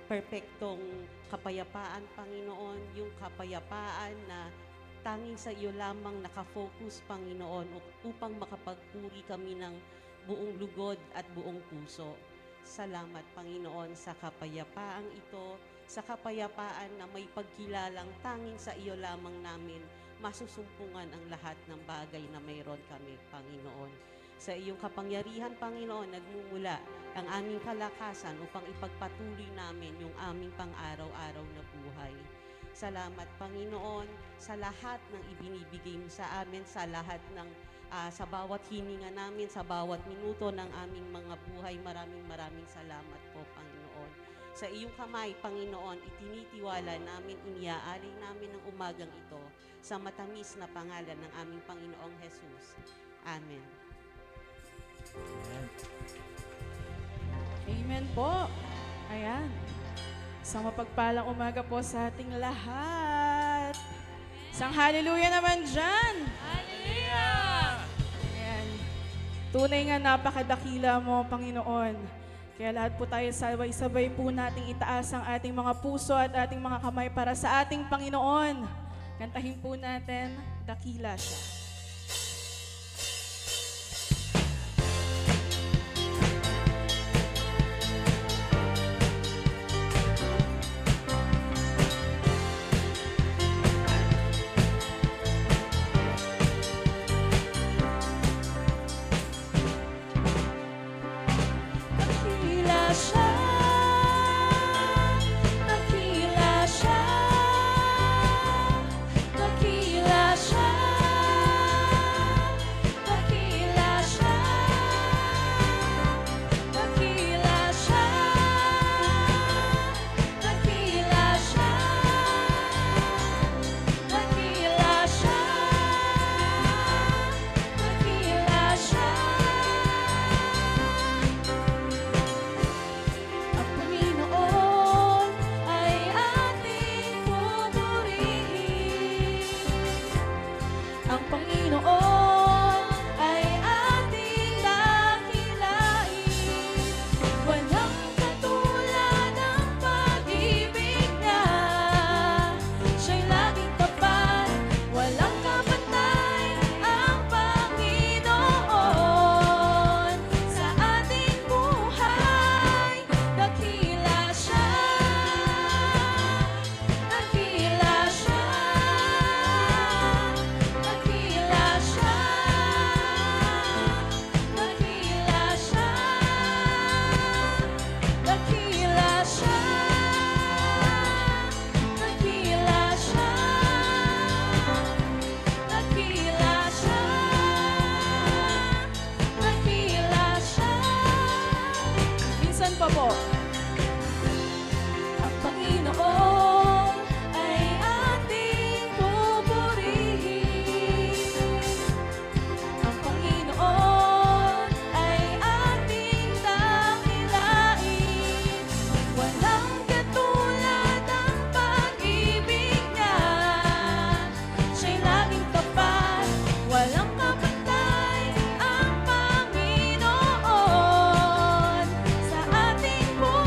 perpektong kapayapaan, Panginoon, yung kapayapaan na tanging sa iyo lamang nakafocus, Panginoon, upang makapagpuri kami ng buong lugod at buong puso. Salamat, Panginoon, sa kapayapaang ito, sa kapayapaan na may pagkilalang tanging sa iyo lamang namin masusumpungan ang lahat ng bagay na mayroon kami, Panginoon. Sa iyong kapangyarihan, Panginoon, nagmumula ang aming kalakasan upang ipagpatuloy namin yung aming pang-araw-araw na buhay. Salamat, Panginoon, sa lahat ng ibinibigay mo sa amin, sa lahat ng sa bawat hininga namin, sa bawat minuto ng aming mga buhay. Maraming salamat po, Panginoon. Sa iyong kamay, Panginoon, itinitiwala namin, iniaalay namin ng umagang ito sa matamis na pangalan ng aming Panginoong Jesus. Amen. Amen po. Ayan. Isang mapagpalang umaga po sa ating lahat. Isang hallelujah naman dyan. Hallelujah! Ayan. Tunay nga napakadakila mo, Panginoon. Kaya lahat po tayo sabay-sabay po nating itaas ang ating mga puso at ating mga kamay para sa ating Panginoon. Kantahin po natin, dakila siya. Sa ating buhay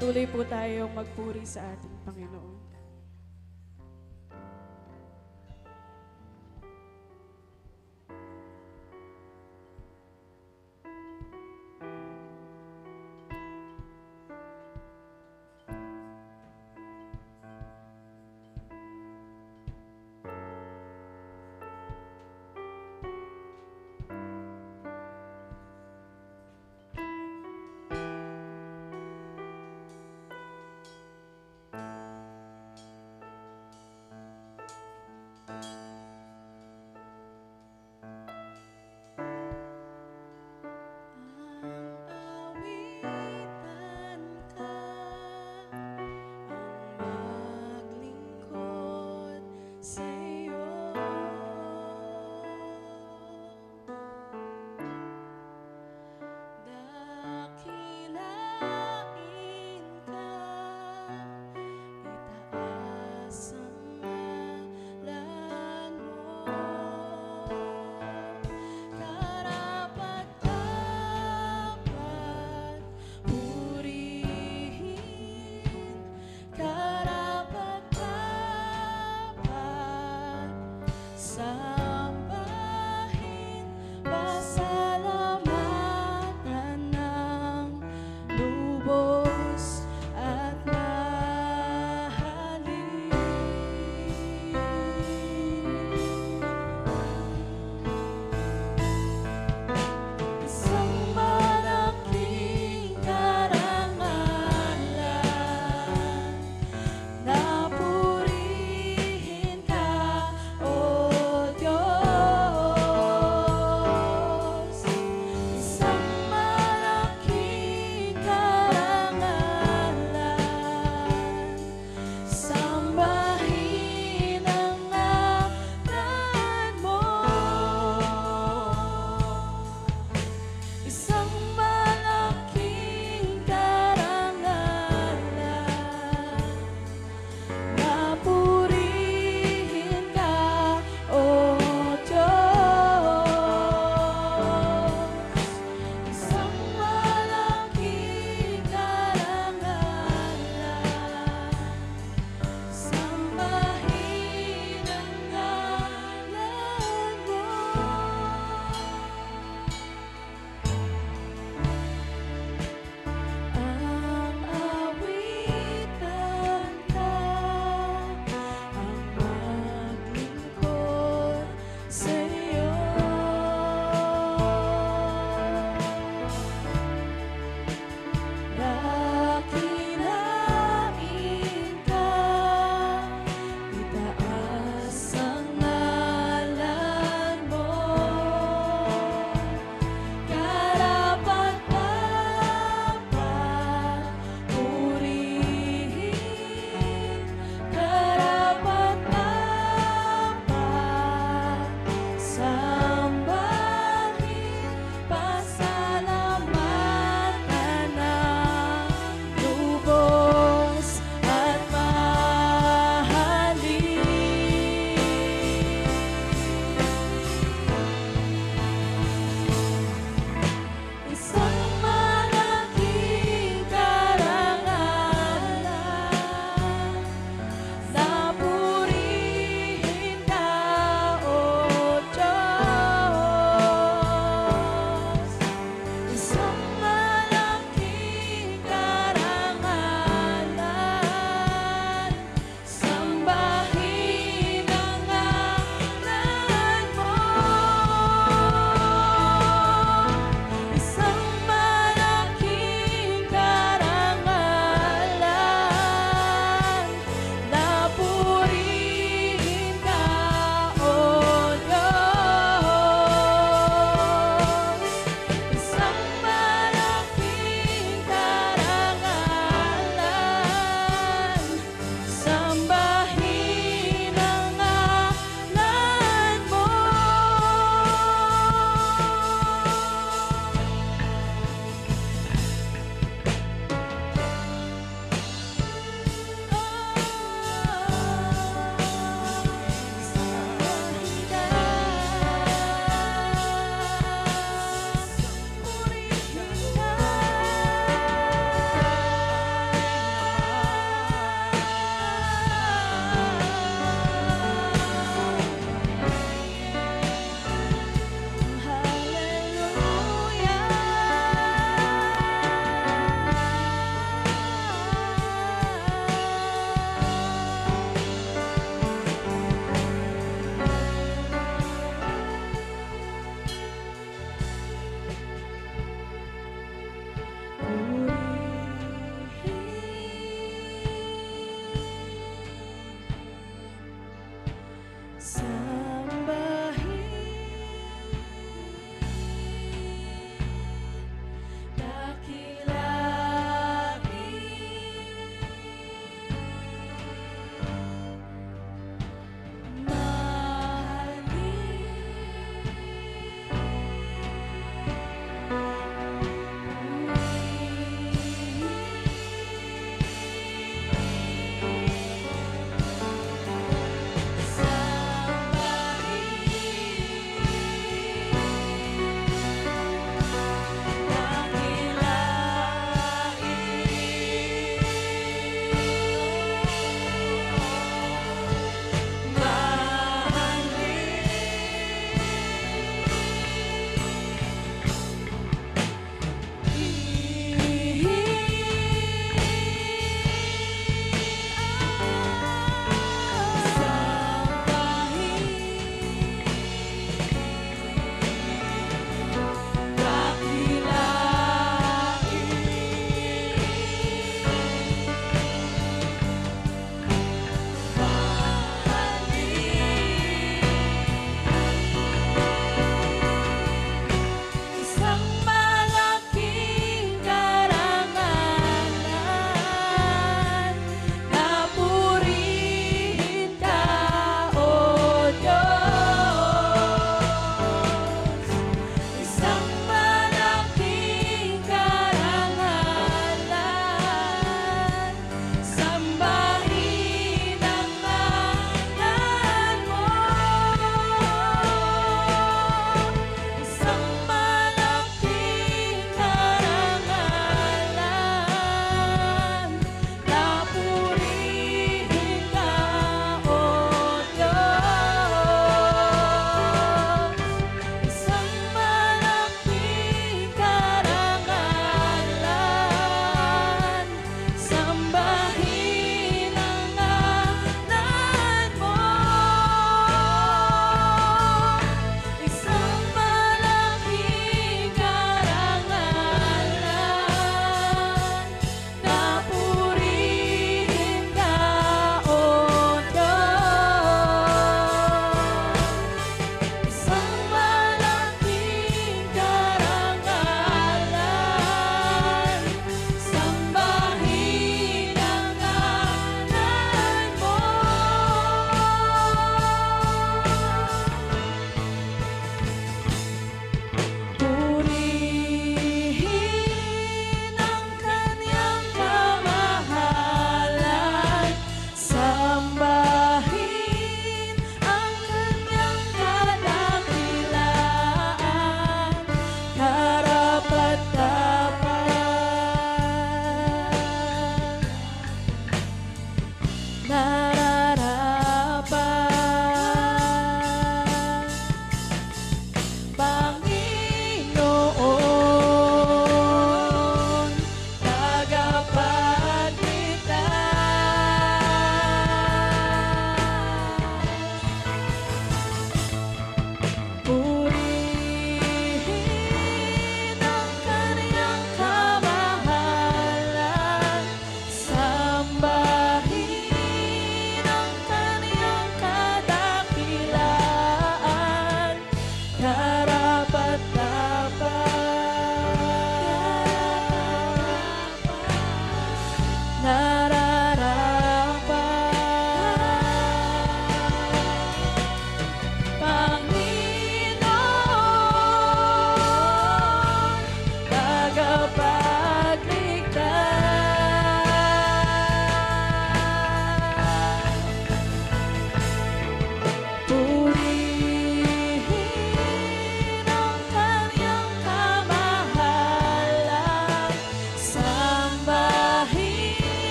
Patuloy po tayong magpuri sa ating Panginoon.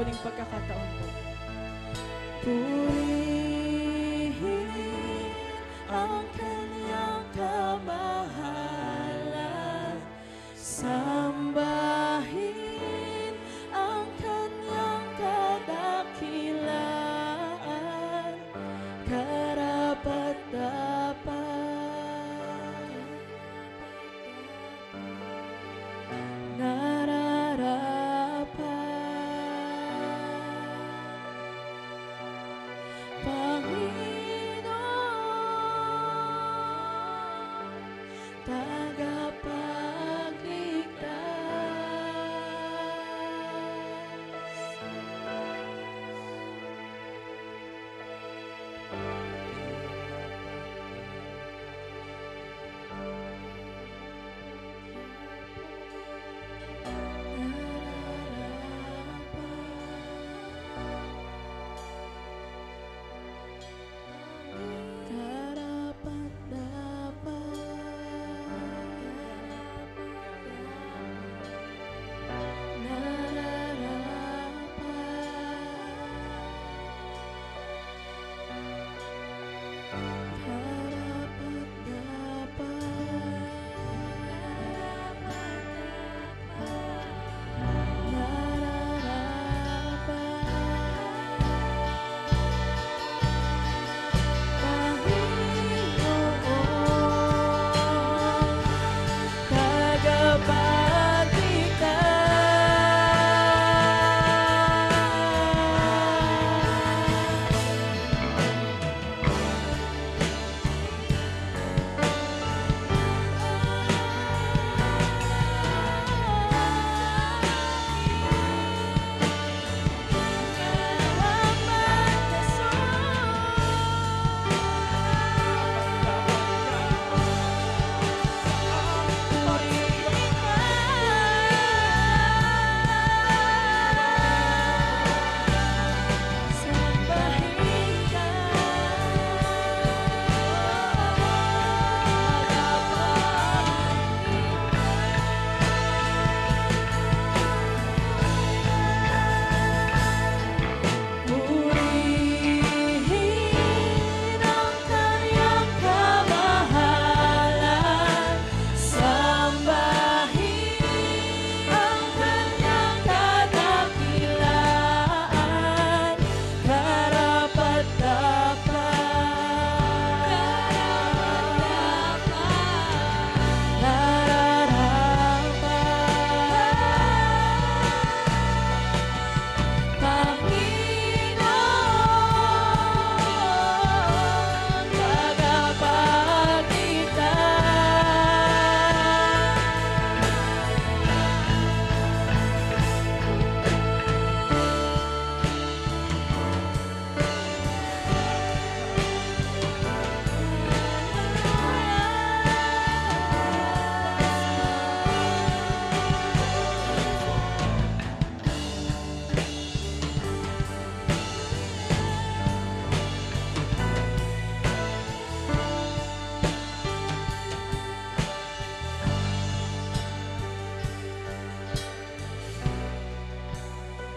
muling pagkakataon po. Purihin ang kanyang kamahalan, sambahin ang kanyang kadakilaan, karapat-dapat nararapat.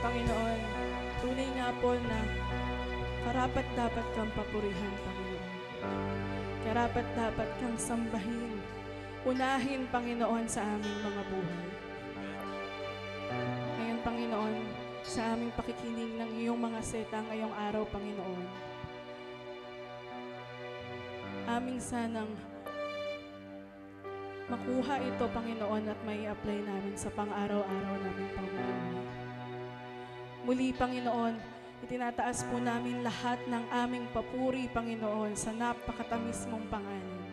Panginoon, Panginoon, tunay nga po na karapat-dapat kang papurihan, Panginoon. Karapat-dapat kang sambahin, unahin, Panginoon, sa aming mga buhay. Ngayon, Panginoon, sa aming pakikinig ng iyong mga seta ngayong araw, Panginoon, aming sanang makuha ito, Panginoon, at may apply namin sa pang-araw-araw namin, Panginoon. Muli, Panginoon, itinataas po namin lahat ng aming papuri, Panginoon, sa napakatamis mong pangalan.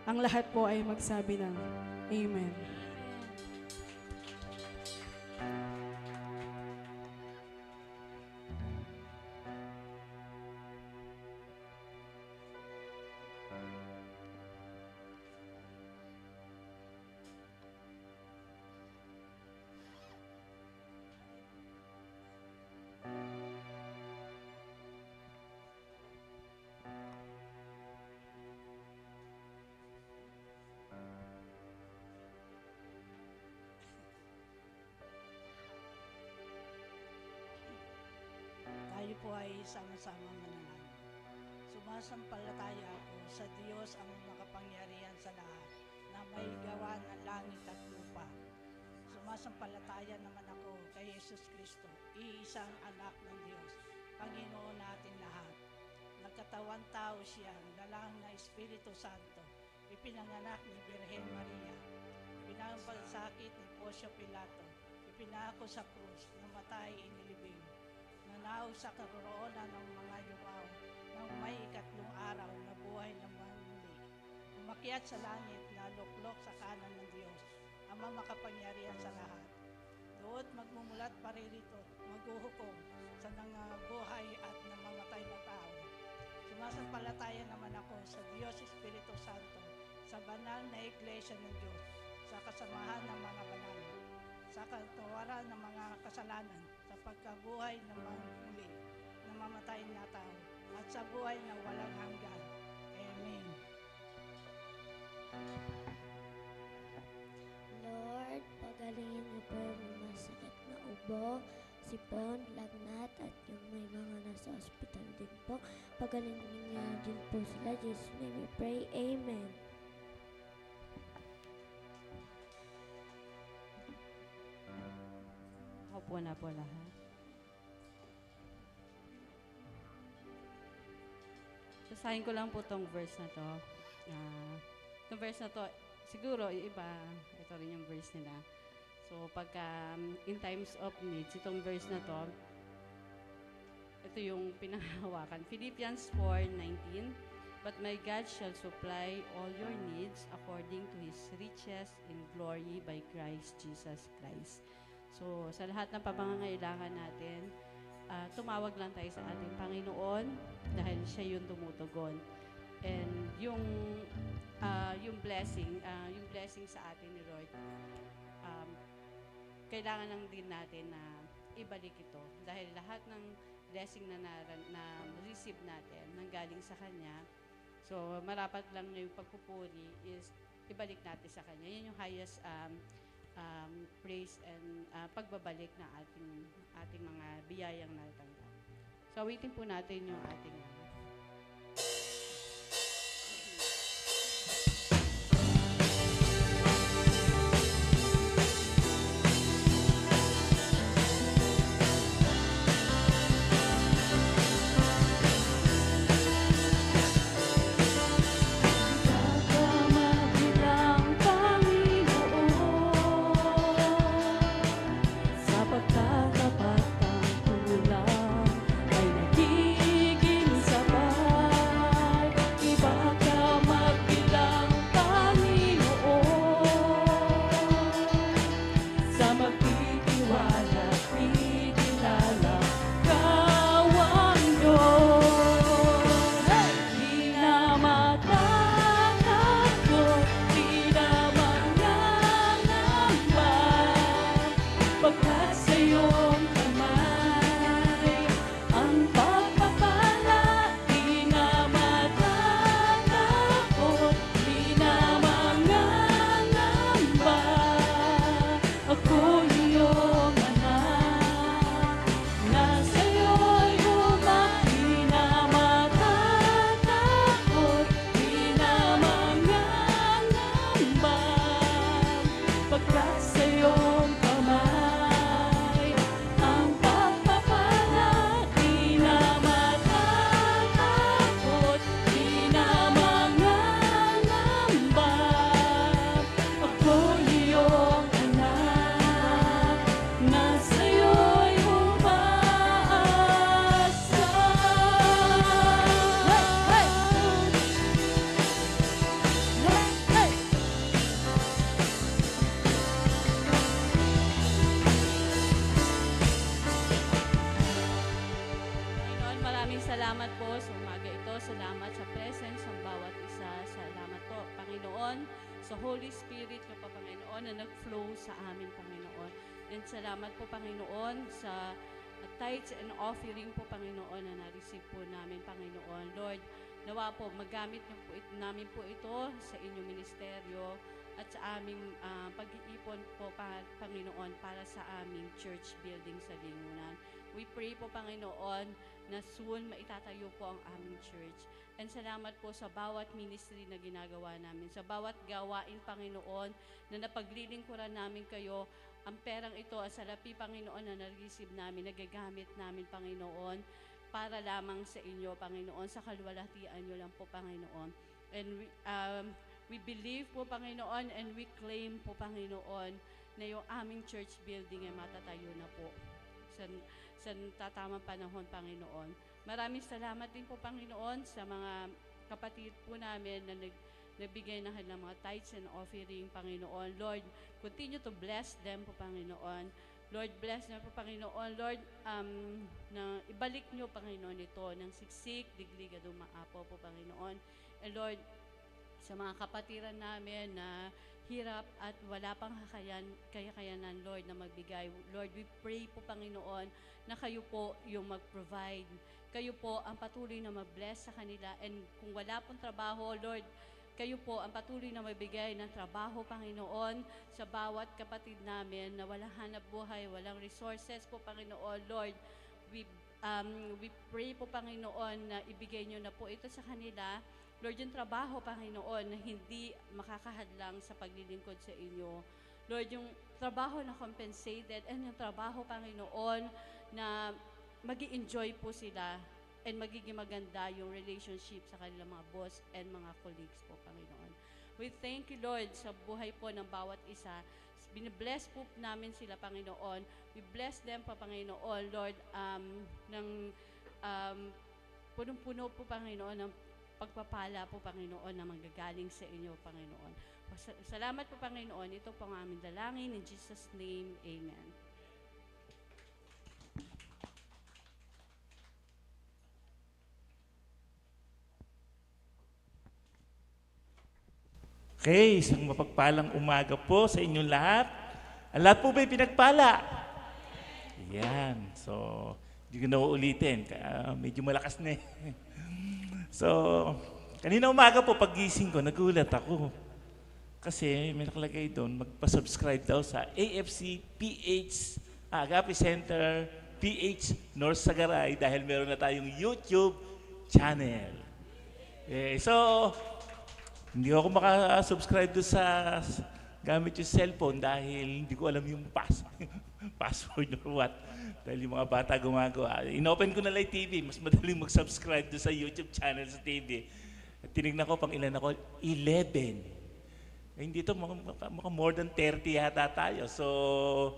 Ang lahat po ay magsabi ng Amen. po ay sama-sama manalangin. Sumasampalataya ako sa Diyos ang makapangyarihan sa lahat na may gawa ng langit at lupa. Sumasampalataya naman ako kay Jesus Kristo, iisang anak ng Diyos, Panginoon natin lahat. Nagkatawang tao siya, dalang na Espiritu Santo, ipinanganak ni Birhen Maria, pinagbalsakit ni Poncio Pilato, ipinako sa krus, namatay inilibing, nanaw sa karoroonan ng mga yumaw, nang may ikatlong araw na buhay ng muli. Umakyat sa langit na luklok sa kanan ng Diyos, Ama makapangyarihan sa lahat. Doon magmumulat paririto, maghuhukom sa nangabuhay at namamatay na tao. Sumasampalataya naman ako sa Diyos Espiritu Santo, sa banal na Iglesia ng Diyos, sa kasamahan ng mga banal, sa katawaran ng mga kasalanan, sa pagkabuhay ng mga muli, na mamatay na tao, at sa buhay na walang hanggan. Amen. Lord, pagalingin niyo po yung mga masakit na ubo, sipon, lagnat, at yung may mga nasa ospital din po. Pagalingin niyo din po sila. Jesus' name we pray. Amen. Opo na po lahat. Basahin ko lang po tong verse na to. Itong verse na to, siguro yung iba, ito rin yung verse nila. So, pagka in times of needs, itong verse na to, ito yung pinanghawakan. Philippians 4:19, "But my God shall supply all your needs according to His riches in glory by Christ Jesus Christ." So, sa lahat ng pangangailangan natin, tumawag lang tayo sa ating Panginoon dahil siya yung tumutugon. And yung blessing sa atin ni Lord, kailangan lang din natin na ibalik ito dahil lahat ng blessing na receive natin nanggaling sa Kanya. So, marapat lang na yung pagpupuri is ibalik natin sa Kanya. Yan yung highest praise and pagbabalik ng ating mga biyayang natanggap. So, awitin po natin yung ating salamat po sa umaga ito. Salamat sa presence ng bawat isa. Salamat po, Panginoon, sa Holy Spirit nyo pa, Panginoon, na nag-flow sa amin, Panginoon. And salamat po, Panginoon, sa tithes and offering po, Panginoon, na na-receive po namin, Panginoon. Lord, nawa po, magamit nyo po namin po ito sa inyong ministeryo at sa aming pag-iipon po, Panginoon, para sa aming church building sa Lingunan. We pray po, Panginoon, na soon maitatayo po ang aming church. And salamat po sa bawat ministry na ginagawa namin, sa bawat gawain, Panginoon, na napaglilingkuran namin kayo. Ang perang ito, ang salapi, Panginoon, na na-receive namin, nagagamit namin, Panginoon, para lamang sa inyo, Panginoon, sa kalwalhatian nyo lang po, Panginoon. And we believe po, Panginoon, and we claim po, Panginoon, na yung aming church building ay matatayo na po sa tatamang panahon, Panginoon. Maraming salamat din po, Panginoon, sa mga kapatid po namin na nagbigay ng kanilang mga tithes and offering, Panginoon. Lord, continue to bless them po, Panginoon. Lord, bless them po, Panginoon. Lord, na ibalik nyo, Panginoon, ito ng siksik, diglig at umaapo po, Panginoon. And Lord, sa mga kapatiran namin na hirap at wala pang kakayanan, Lord, na magbigay. Lord, we pray po, Panginoon, na kayo po yung mag-provide. Kayo po ang patuloy na mag-bless sa kanila. And kung wala pong trabaho, Lord, kayo po ang patuloy na magbigay ng trabaho, Panginoon, sa bawat kapatid namin na walang hanap buhay, walang resources po, Panginoon. Lord, we pray po, Panginoon, na ibigay nyo na po ito sa kanila. Lord, yung trabaho, Panginoon, na hindi makakahadlang sa paglilingkod sa inyo. Lord, yung trabaho na compensated and yung trabaho, Panginoon, na magi-enjoy po sila and magiging maganda yung relationship sa kanilang mga boss and mga colleagues po, Panginoon. We thank you, Lord, sa buhay po ng bawat isa. Binibless po namin sila, Panginoon. We bless them po, Panginoon, Lord, punong-puno po, Panginoon, ng pagpapala po, Panginoon, na manggagaling sa inyo, Panginoon. Salamat po, Panginoon. Ito po ang aming dalangin. In Jesus' name, Amen. Okay, isang mapagpalang umaga po sa inyong lahat. Ang lahat po ba'y pinagpala? Yan. So, hindi ko na uulitin. Medyo malakas na eh. So, kanina umaga po, pag-gising ko, nagulat ako. Kasi may nakalagay doon, magpa-subscribe daw sa AFC PH, Agape Center, PH North Sagaray dahil meron na tayong YouTube channel. So, hindi ako maka-subscribe doon sa gamit yung cellphone dahil hindi ko alam yung password or what. Dahil yung mga bata gumagawa. Inopen ko na lang TV, mas madaling mag-subscribe doon sa YouTube channel sa TV. At tinignan ko pang ilan ako, 11. Hindi ito, mga more than 30 yata tayo. So,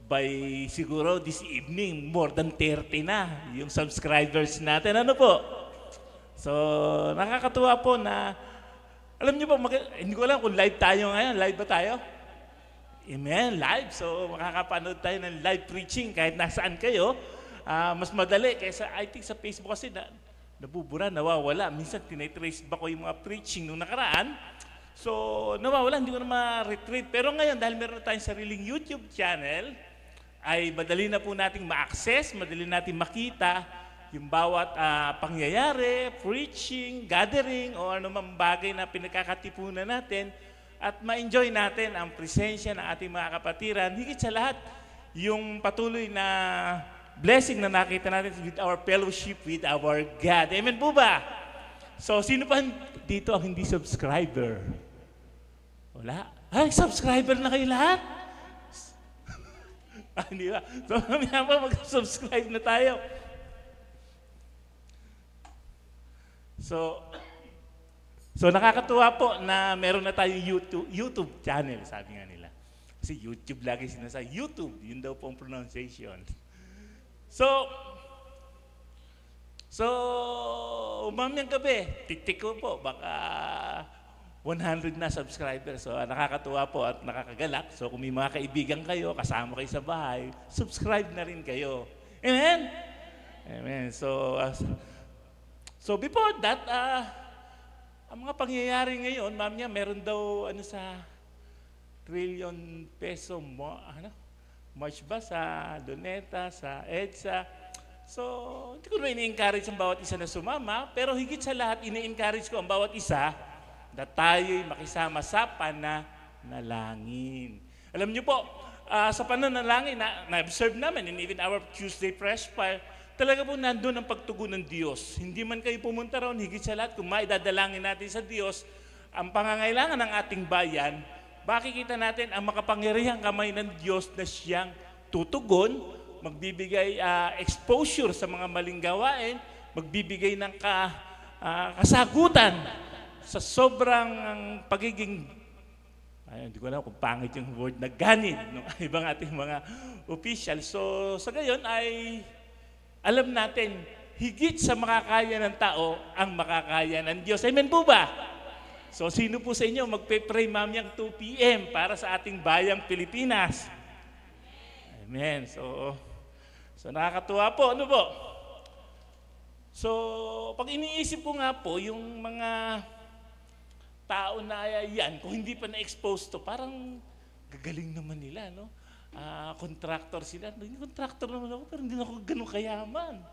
by siguro this evening, more than 30 na yung subscribers natin. Ano po? So, nakakatuwa po na, alam niyo po, hindi ko alam kung live tayo ngayon. Live ba tayo? Amen, live. So, makakapanood tayo ng live preaching kahit nasaan kayo. Mas madali kaysa, I think, sa Facebook kasi nabubura, nawawala. Minsan, tinitrace ba ko yung mga preaching nung nakaraan. So, nawawala, hindi ko na ma-retrieve. Pero ngayon, dahil meron na tayong sariling YouTube channel, ay madali na po nating ma-access, madali nating makita yung bawat pangyayari, preaching, gathering, o anumang bagay na pinagkakatipunan natin at ma-enjoy natin ang presensya ng ating mga kapatiran. Higit sa lahat, yung patuloy na blessing na nakita natin with our fellowship with our God. Amen po ba? So, sino pa dito ang hindi subscriber? Wala? Ay, subscriber na kayo lahat? Hindi ba? So, mamaya pa mag-subscribe na tayo. So nakakatuwa po na meron na tayong YouTube channel, sabi nga nila. Kasi YouTube lagi sinasabi. YouTube, yun daw po ang pronunciation. So mamayang gabi, tik-tik ko po, baka 100 na subscribers. So nakakatuwa po at nakakagalak. So kung may mga kaibigan kayo, kasama kayo sa bahay, subscribe na rin kayo. Amen? Amen. So before that, ang mga pangyayari ngayon, ma'am niya, meron daw sa trillion peso march ba sa Luneta, sa EDSA. So, hindi ko na ini-encourage ang bawat isa na sumama, pero higit sa lahat, ini-encourage ko ang bawat isa na tayo'y makisama sa pananalangin. Alam niyo po, sa pananalangin na-observe namin, and even our Tuesday Fresh Fire, talaga po nandun ang pagtugon ng Diyos. Hindi man kayo pumunta ron, higit sa lahat, kung maidadalangin natin sa Diyos, ang pangangailangan ng ating bayan, makikita natin ang makapangyarihang kamay ng Diyos na siyang tutugon, magbibigay exposure sa mga maling gawain, magbibigay ng kasagutan sa sobrang pagiging, hindi ko alam kung pangit yung word na ganid ng ibang ating mga official. So sa gayon ay alam natin, higit sa makakaya ng tao, ang makakaya ng Diyos. Amen po ba? So sino po sa inyo magpe-pray mamayang 2 p.m. para sa ating bayang Pilipinas? Amen. So nakakatuwa po. Ano po? So pag iniisip ko nga po, yung mga tao na yan, kung hindi pa na-expose to, parang gagaling naman nila, no? Contractor sila. Contractor naman ako, pero hindi ako ganun kayaman.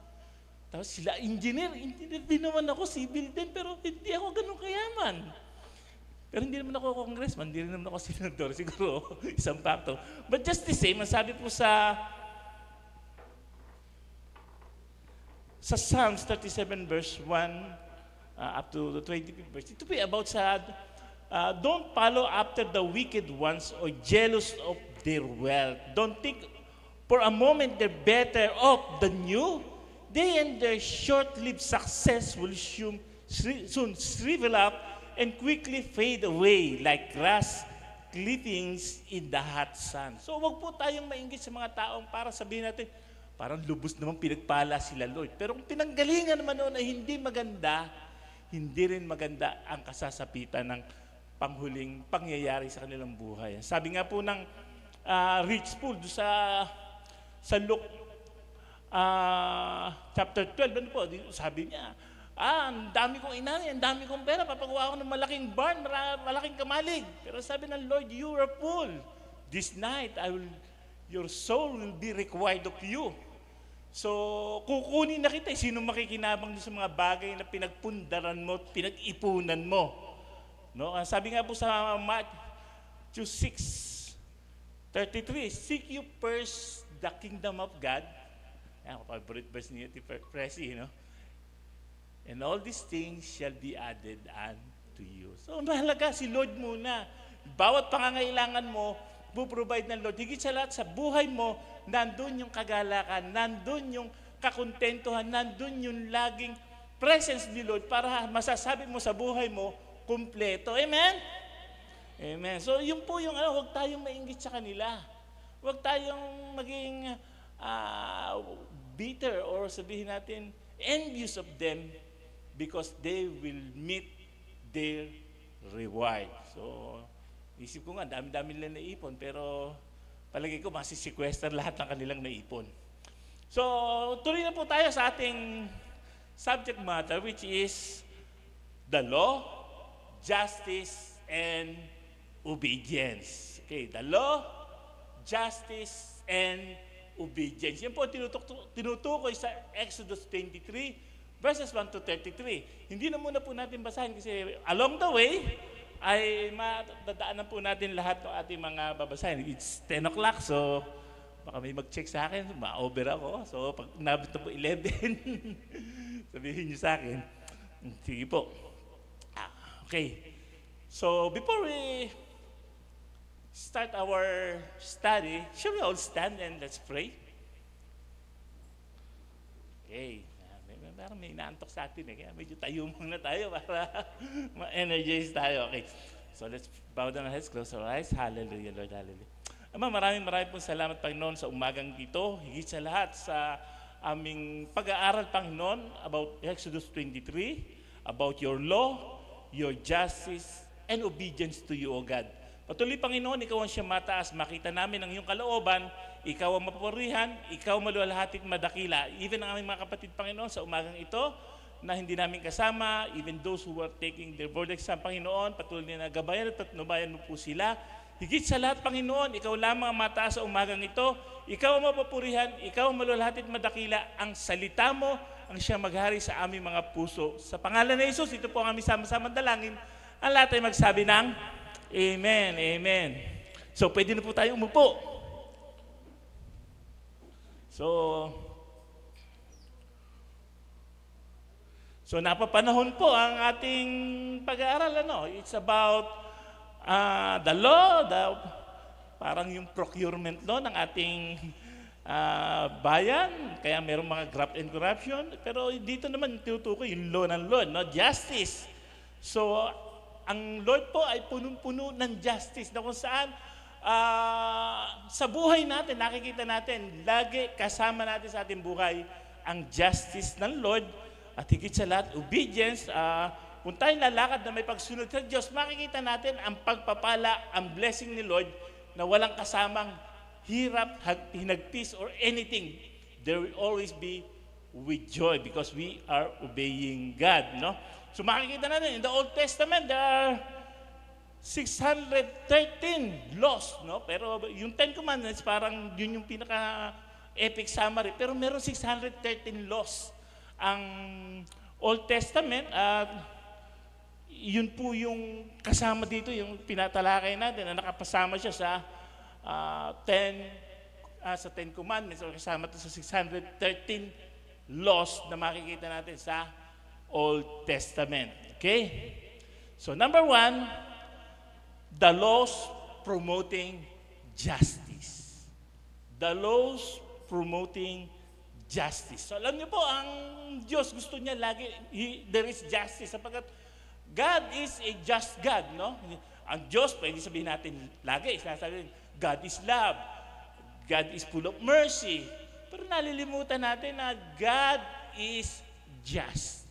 Tapos sila, engineer din naman ako, civil din, pero hindi ako ganun kayaman. Pero hindi naman ako congressman, hindi rin naman ako senador, siguro isang factor. But just the same, sabi po sa Psalms 37 verse 1 up to the 25th verse, ito po about sa don't follow after the wicked ones or jealous of their wealth. Don't think for a moment they're better off than you. They and their short-lived success will soon shrivel up and quickly fade away like grass clippings in the hot sun. So wag po tayong mainggit sa mga taong para sabihin natin, parang lubos naman pinagpala sila, Lord. Pero kung pinanggalingan naman noon ay hindi maganda, hindi rin maganda ang kasasapitan ng panghuling pangyayari sa kanilang buhay. Sabi nga po ng rich fool sa Luke chapter 12, ano po, sabi niya, ang dami kong inani, ang dami kong pera, papagawa ko ng malaking barn, malaking kamalig. Pero sabi ng Lord, you are a fool. This night, your soul will be required of you. So, kukunin na kita. Sino makikinabang sa mga bagay na pinagpundaran mo, pinag-ipunan mo? No? Sabi nga po sa Matthew 6:33, seek you first the kingdom of God. Yan, favorite verse ni Presi, no? And all these things shall be added unto you. So, mahalaga si Lord muna. Bawat pangangailangan mo, provide ng Lord. Higit sa lahat, sa buhay mo, nandun yung kagalakan, nandun yung kakontentuhan, nandun yung laging presence ni Lord para masasabi mo sa buhay mo, kumpleto. Amen? Amen. So, yun po yung, huwag tayong mainggit sa kanila. Huwag tayong maging bitter or sabihin natin, envious of them because they will meet their reward. So, isip ko nga, dami-dami nila naipon, pero palagi ko masisikwester lahat ng kanilang naipon. So, tuloy na po tayo sa ating subject matter, which is the law, justice, and obedience. Okay, the law, justice, and obedience. Yan po tinutukoy sa Exodus 23, verses 1 to 33. Hindi na muna po natin basahin kasi along the way, ay madadaanan po natin lahat ng ating mga babasahin. It's 10 o'clock, so baka may mag-check sa akin, ma-over ako. So pag nabot na po 11, sabihin niyo sa akin. Sige po. Okay. So before we start our study, shall we all stand and let's pray? Okay. Parang may inaantok sa atin kaya medyo tayo muna tayo para ma-energize tayo. Okay. So let's bow down our heads, close our eyes. Hallelujah, Lord, hallelujah. Ama, maraming pong salamat, Panginoon, sa umagang ito. Higit sa lahat sa aming pag-aaral, Panginoon, about Exodus 23, about your law, your justice, and obedience to you, O God. Patuloy, Panginoon, ikaw ang siyang mataas. Makita namin ang iyong kalooban. Ikaw ang mapapurihan, ikaw maluwalhating madakila. Even ang aming mga kapatid, Panginoon, sa umagang ito, na hindi namin kasama, even those who are taking their board exam, Panginoon, patuloy na gabayan at patnubayan mo po sila. Higit sa lahat, Panginoon, ikaw lamang ang mataas sa umagang ito. Ikaw ang mapapurihan, ikaw ang maluwalhating madakila. Ang salita mo, ang siyang maghari sa aming mga puso. Sa pangalan ni Jesus, ito po ang aming sama-samang dalangin. Ang lahat ay magsabi ng Amen, Amen. So, pwede na po tayo umupo. So napapanahon po ang ating pag-aaral. It's about the law, parang yung procurement law ng ating bayan. Kaya mayroong mga graft and corruption. Pero dito naman tinutukoy yung law ng Lord, justice. So ang Lord po ay punong-puno ng justice na kung saan sa buhay natin, nakikita natin, lagi kasama natin sa ating buhay ang justice ng Lord. At higit sa lahat, obedience. Kung tayo lalakad na may pagsunod sa Diyos, makikita natin ang pagpapala, ang blessing ni Lord na walang kasamang hirap, hinagpis, or anything. There will always be with joy because we are obeying God. So makikita natin, in the Old Testament, there are 613 laws. Pero yung 10 Commandments, parang yun yung pinaka-epic summary. Pero meron 613 laws ang Old Testament, at yun po yung kasama dito, yung pinatalakay natin na nakapasama siya sa 10 Commandments, o kasama ito sa 613 laws na makikita natin sa Old Testament. Okay? So number 1, the laws promoting justice. The laws promoting justice. So alam niyo po, ang Diyos gusto niya lagi, there is justice. Sapagkat God is a just God, Ang Diyos, pwede sabihin natin lagi, sinasabi, God is love. God is full of mercy. Pero nalilimutan natin na God is just.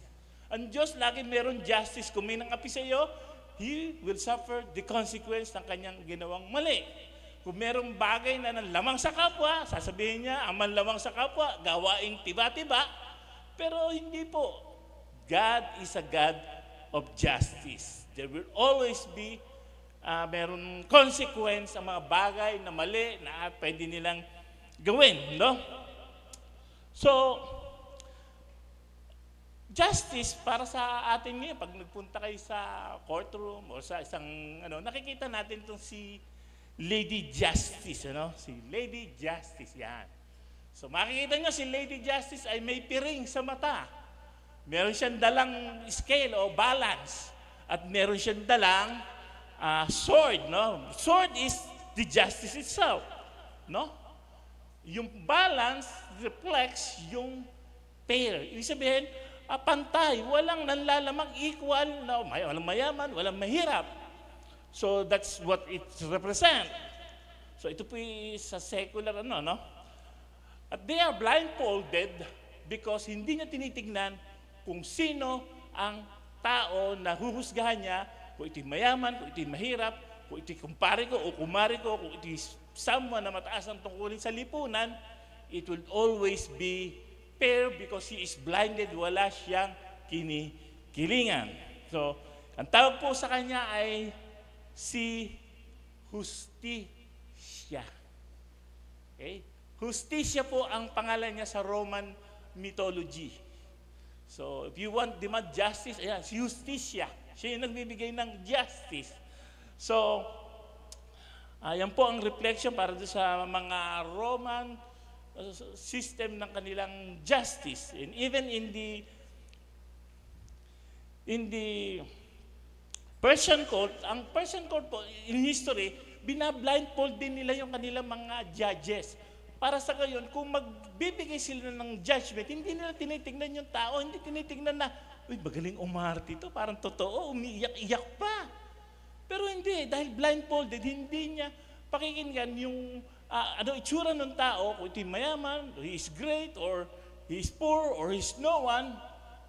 Ang Diyos lagi meron justice. Kung may nangapi sa iyo, He will suffer the consequence ng kanyang ginawang mali. Kung merong bagay na nanlamang sa kapwa, sasabihin niya, ang manlamang sa kapwa, gawaing tiba-tiba. Pero hindi po. God is a God of justice. There will always be meron consequence ang mga bagay na mali na pwede nilang gawin. So, justice para sa atin ngayon, pag nagpunta kayo sa courtroom o sa isang, nakikita natin itong si Lady Justice, Si Lady Justice, yan. So makikita nyo, si Lady Justice ay may piring sa mata. Meron siyang dalang scale o balance. At meron siyang dalang sword, Sword is the justice itself, Yung balance reflects yung pair. Ibig sabihin, pantay, walang nanlalamang equal, walang mayaman, walang mahirap. So that's what it represents. So ito po sa secular At they are blindfolded because hindi niya tinitingnan kung sino ang tao na huhusgahan niya, kung ito'y mayaman, kung ito'y mahirap, kung ito'y kumpare ko o kumare ko, kung ito'y someone na mataas ang tungkulin sa lipunan, it will always be fair because he is blinded, wala siyang kinikilingan. So, ang tawag po sa kanya ay si Justicia. Okay? Justicia po ang pangalan niya sa Roman mythology. So, if you want demand justice, ayan, si Justicia. Siya yung nagbibigay ng justice. So, yan po ang reflection para doon sa mga Roman system ng kanilang justice. And even in the Persian court, ang Persian court po, in history, binablindfold din nila yung kanilang mga judges. Para sa gayon, kung magbibigay sila ng judgment, hindi nila tinitingnan yung tao, hindi tinitingnan na, uy, magaling umarte ito, parang totoo, umiiyak-iyak pa. Pero hindi, dahil blindfolded, hindi niya pakikinggan yung itsura ng tao, kung ito'y mayaman, he is great, or he is poor, or he is no one,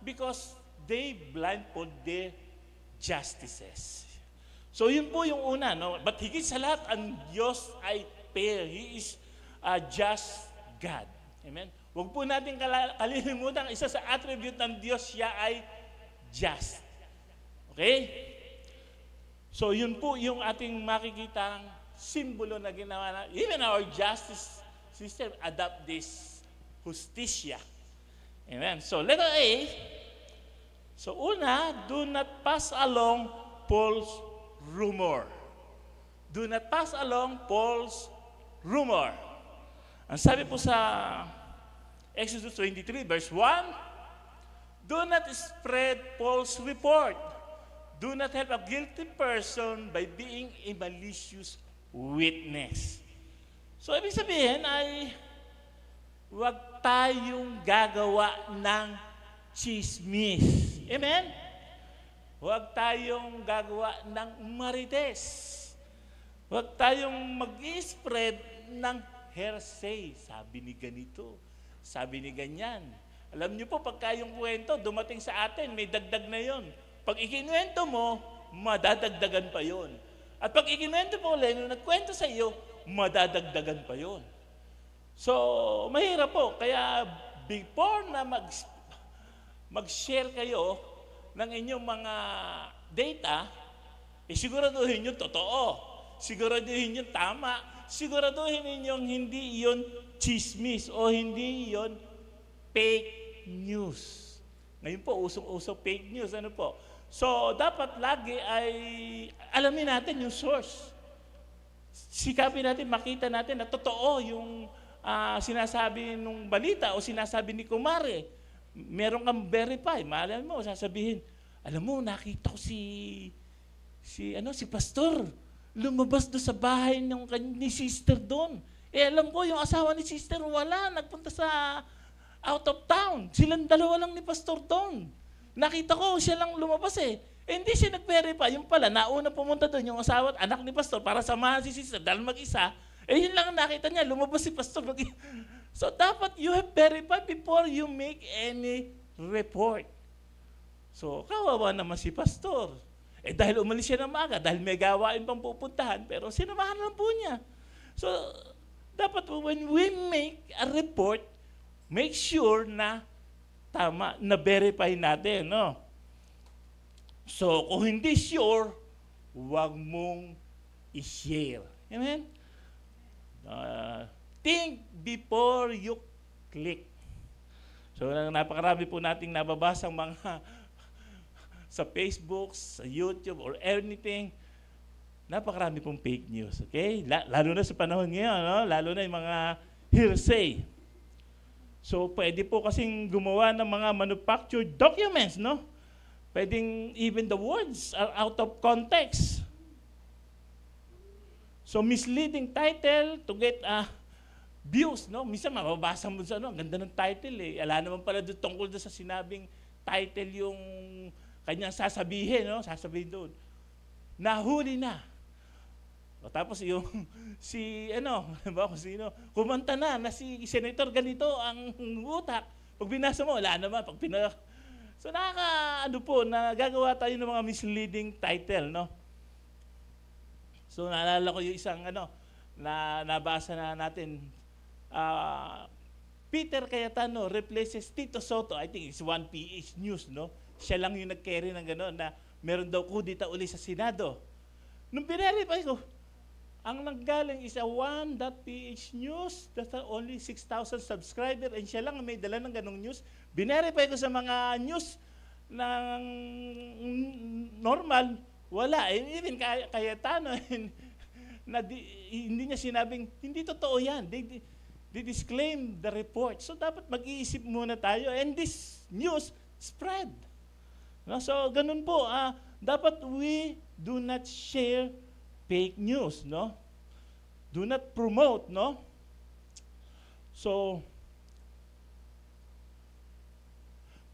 because they blindfold their justices. So yun po yung una, But higit sa lahat, ang Diyos ay fair. He is a just God. Amen? Huwag po natin kalilimutan, isa sa attribute ng Diyos, siya ay just. Okay? So yun po yung ating makikitang simbolo na ginawa na, even our justice system adopt this justicia. Amen? So letter A, so una, do not pass along false rumor. Do not pass along false rumor. Ang sabi po sa Exodus 23 verse 1, do not spread false report. Do not help a guilty person by being a malicious witness. So, ibig sabihin ay huwag tayong gagawa ng chismis. Amen? Huwag tayong gagawa ng marites. Huwag tayong mag-spread ng hearsay. Sabi ni ganito, sabi ni ganyan. Alam niyo po, pagka yung kwento dumating sa atin, may dagdag na yon. Pag ikinuwento mo, madadagdagan pa yon. At pag ikinuwento mo ulit, nung nagkwento sa iyo, madadagdagan pa yon. So, mahirap po. Kaya before na mag-share kayo ng inyong mga data, siguraduhin yung totoo. Siguraduhin yung tama. Siguraduhin ninyong hindi yon chismis o hindi yon fake news. Ngayon po, usong-uso fake news. Ano po? So, dapat lagi ay alamin natin yung source. Sikapin natin, makita natin na totoo yung sinasabi nung balita o sinasabi ni Kumare. Meron kang verify. Maalala mo, sasabihin, alam mo, nakita ko si pastor. Lumabas doon sa bahay ni sister doon. Alam ko, yung asawa ni sister, wala. Nagpunta sa out of town. Silang dalawa lang ni pastor doon. Nakita ko, siya lang lumabas hindi siya nag-verify. Yung pala, nauna pumunta doon yung asawa at anak ni pastor para samahan si sister dahil mag-isa. Yun lang ang nakita niya, lumabas si pastor. So, dapat you have verified before you make any report. So, kawawa naman si pastor. Dahil umalis siya ng maaga, dahil may gawain pang pupuntahan, pero sinamahan lang po niya. So, dapat when we make a report, make sure na tama, na-verify natin, no? So, kung hindi sure, huwag mong i-share. Amen? Think before you click. So, napakarami po nating nababasang mga sa Facebook, sa YouTube, or anything. Napakarami pong fake news, okay? Lalo na sa panahon ngayon, no? Lalo na yung mga hearsay. So, pwede po kasing gumawa ng mga manufactured documents, no? Pwedeng even the words are out of context. So, misleading title to get views, no? Minsan mababasa mo sa ang ganda ng title Ala naman pala doon tungkol doon sa sinabing title yung kanyang sasabihin, no? Sasabihin doon. Nahuli na. O, tapos yung kung sino, kumanta na si Senator ganito ang utak. Pag binasa mo, wala naman. So nagagawa tayo ng mga misleading title, no? So naalala ko yung isang na nabasa na natin, Peter Cayetano replaces Tito Soto. I think it's 1PH News, no? Siya lang yung nag-carry ng gano'n na meron daw kudita uli sa Senado. Nung pinarify ko, ang nanggaling is a 1.ph news that only 6,000 subscriber and siya lang may dala ng ganong news. Binerify ko sa mga news ng normal, wala. Even Cayetano, hindi niya sinabing, hindi totoo yan. They disclaim the report. So dapat mag-iisip muna tayo and this news spread. No? So ganun po, dapat we do not share fake news, no? Do not promote, no? So,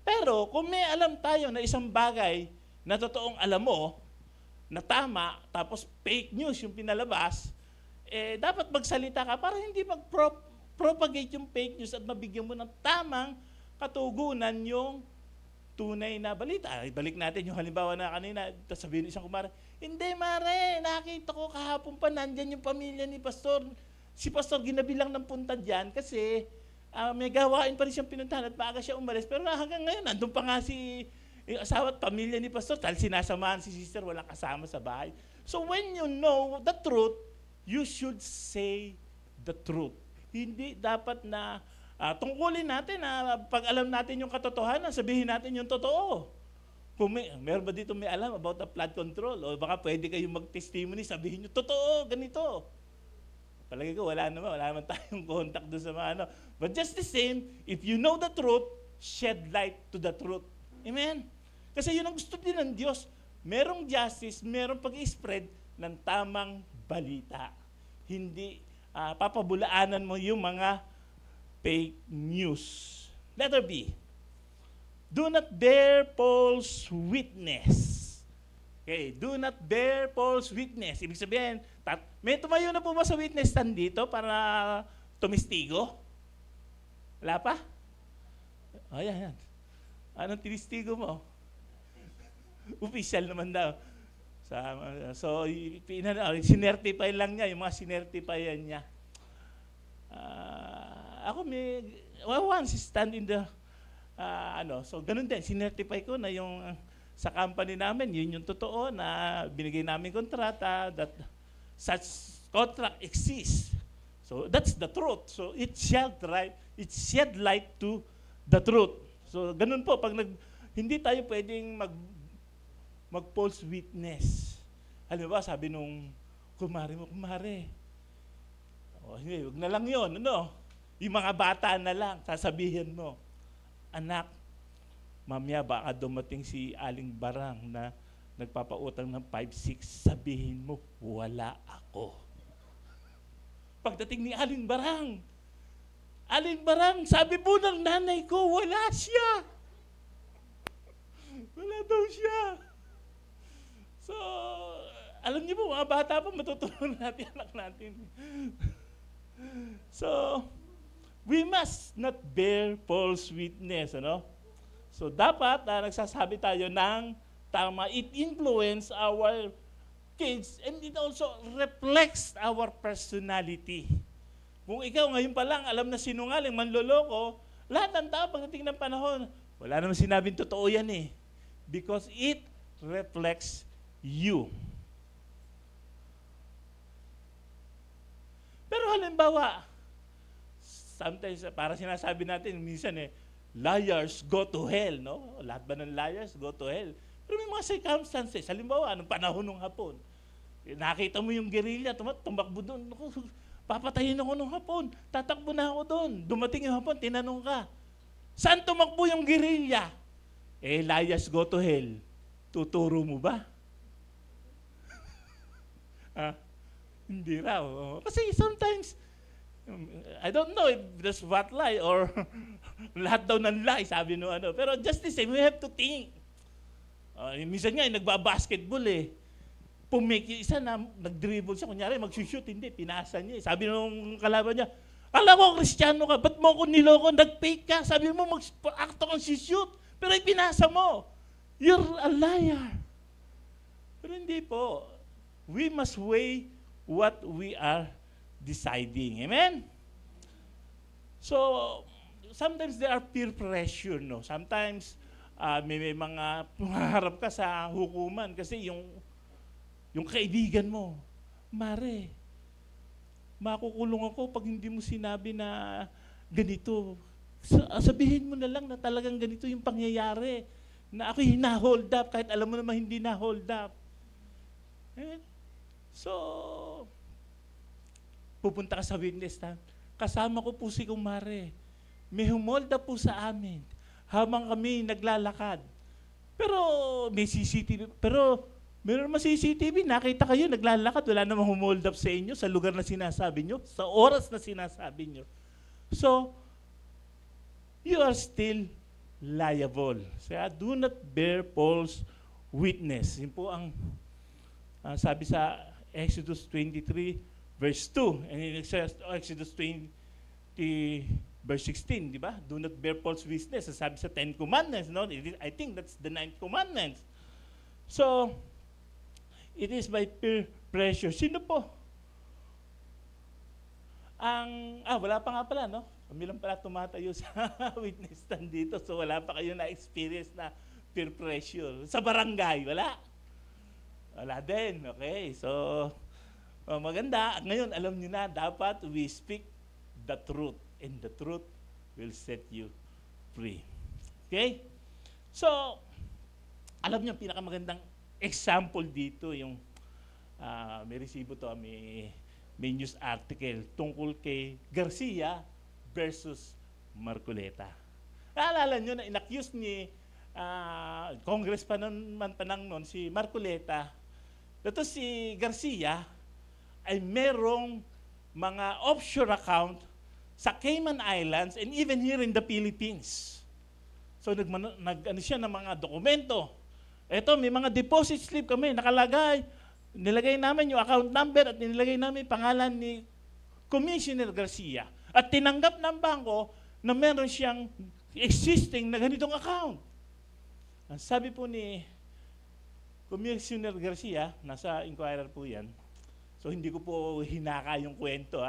pero kung may alam tayo na isang bagay na totoong alam mo, na tama, tapos fake news yung pinalabas, dapat magsalita ka para hindi mag-propagate yung fake news at mabigyan mo ng tamang katugunan yung tunay na balita. Ibalik natin yung halimbawa na kanina, sabihin ng isang kumare, hindi mare, nakita ko kahapon pa nandyan yung pamilya ni Pastor. Si Pastor ginabilang ng punta dyan kasi may gawain pa rin siyang pinuntahan at maaga siya umalis. Pero hanggang ngayon, nandun pa nga yung asawa at pamilya ni Pastor. Dahil sinasamahan si sister, walang kasama sa bahay. So when you know the truth, you should say the truth. Hindi dapat na tungkulin natin na pag alam natin yung katotohanan, sabihin natin yung totoo. Kung meron ba dito may alam about the flood control? O baka pwede kayong mag-testimony, sabihin nyo, totoo, ganito. Palagi ko, wala naman tayong contact doon sa mga ano. But just the same, if you know the truth, shed light to the truth. Amen? Kasi yun ang gusto din ng Diyos. Merong justice, merong pag-spread ng tamang balita. Hindi papabulaanan mo yung mga fake news. Letter B. Do not bear false witness. Okay, do not bear false witness. Ibig sabihin, may tumayo na po ba sa witness stand dito para tumistigo? Wala pa? O, yan. Anong tinistigo mo? Official naman daw. So, sinertify lang niya, yung mga sinertifyan niya. Ako once stand in the, so ganun din, sinertify ko na yung sa company namin, yun yung totoo na binigay namin kontrata, that such contract exists. So that's the truth. So it shed light to the truth. So ganun po, pag hindi tayo pwedeng mag-false witness. Alam ba, sabi nung kumare, hindi, wag na lang yun, ano? Yung mga bata na lang, sasabihin mo, anak, mamaya baka dumating si Aling Barang na nagpapautang ng 5-6, sabihin mo, wala ako. Pagdating ni Aling Barang, sabi po ng nanay ko, wala siya. Wala daw siya. So, alam niyo po, mga bata pa, matutulungan natin, anak natin. So, we must not bear false witness, ano? So, dapat nagsasabi tayo ng tama. It influences our kids and it also reflects our personality. Kung ikaw ngayon pa lang alam na sinungaling, manloloko, lahat ng tao pagdating ng panahon, wala naman sinabing totoo yan eh. Because it reflects you. Pero halimbawa, sometimes, para sinasabi natin, minsan liars go to hell, no? Lahat ba ng liars go to hell? Pero may mga circumstances. Halimbawa, anong panahon ng hapon? Nakita mo yung guerrilla, tumakbo doon. Papatayin ako nung hapon. Tatakbo na ako doon. Dumating yung hapon, tinanong ka, saan tumakbo yung guerrilla? Liars go to hell. Tuturo mo ba? Hindi raw. Kasi sometimes, I don't know if that's what lie or lahat daw ng lie, sabi no ano. Pero just the same, we have to think. Minsan nga, nagbabasketball Pumake yung isa na nag-dribble siya, kunyari mag-shoot, hindi, pinasa niya. Sabi nung kalaban niya, alam mo, Kristiyano ka, ba't mo ko niloko, nag-fake ka, sabi mo mag-acto kang shoot, pero ipinasa mo. You're a liar. Pero hindi po. We must weigh what we are deciding. Amen? So, sometimes there are peer pressure, no? Sometimes, may mga maharap ka sa hukuman kasi yung kaibigan mo, Mare, makukulong ako pag hindi mo sinabi na ganito. Sabihin mo na lang na talagang ganito yung pangyayari. Na ako'y hina-hold up kahit alam mo naman hindi na-hold up. So, pupunta ka sa witness stand. Kasama ko po si Kumare. May humold up po sa amin habang kami naglalakad. Pero may CCTV. Pero meron naman CCTV. Nakita kayo, naglalakad. Wala namang humold up sa inyo sa lugar na sinasabi nyo, sa oras na sinasabi nyo. So, you are still liable. So, do not bear false witness. Yun po ang sabi sa Exodus 23, verse 2. And in Exodus 20, verse 16, di ba? Do not bear false witness. Sabi sa 10 Commandments, no? I think that's the 9th commandment. So, it is by peer pressure. Sino po? Wala pa nga pala, no? Kami lang pala tumatayo sa witness stand dito, so wala pa kayo na-experience na peer pressure. Sa barangay, wala? Wala din, okay. So, maganda. Ngayon, alam niyo na, dapat we speak the truth, and the truth will set you free. Okay? So, alam niyo, pinakamagandang example dito, yung may resibo to, may may news article tungkol kay Garcia versus Marcoleta. Naalala nyo na inaccuse ni Congress pa noon si Marcoleta, ito si Garcia ay merong mga offshore account sa Cayman Islands and even here in the Philippines. So nag-ano siya ng mga dokumento. Ito, may mga deposit slip kami nakalagay. Nilagay namin yung account number at nilagay namin pangalan ni Commissioner Garcia. At tinanggap ng bangko na meron siyang existing na ganitong account. Ang sabi po ni Commissioner Garcia, nasa Inquirer po yan. So hindi ko po hinaka yung kwento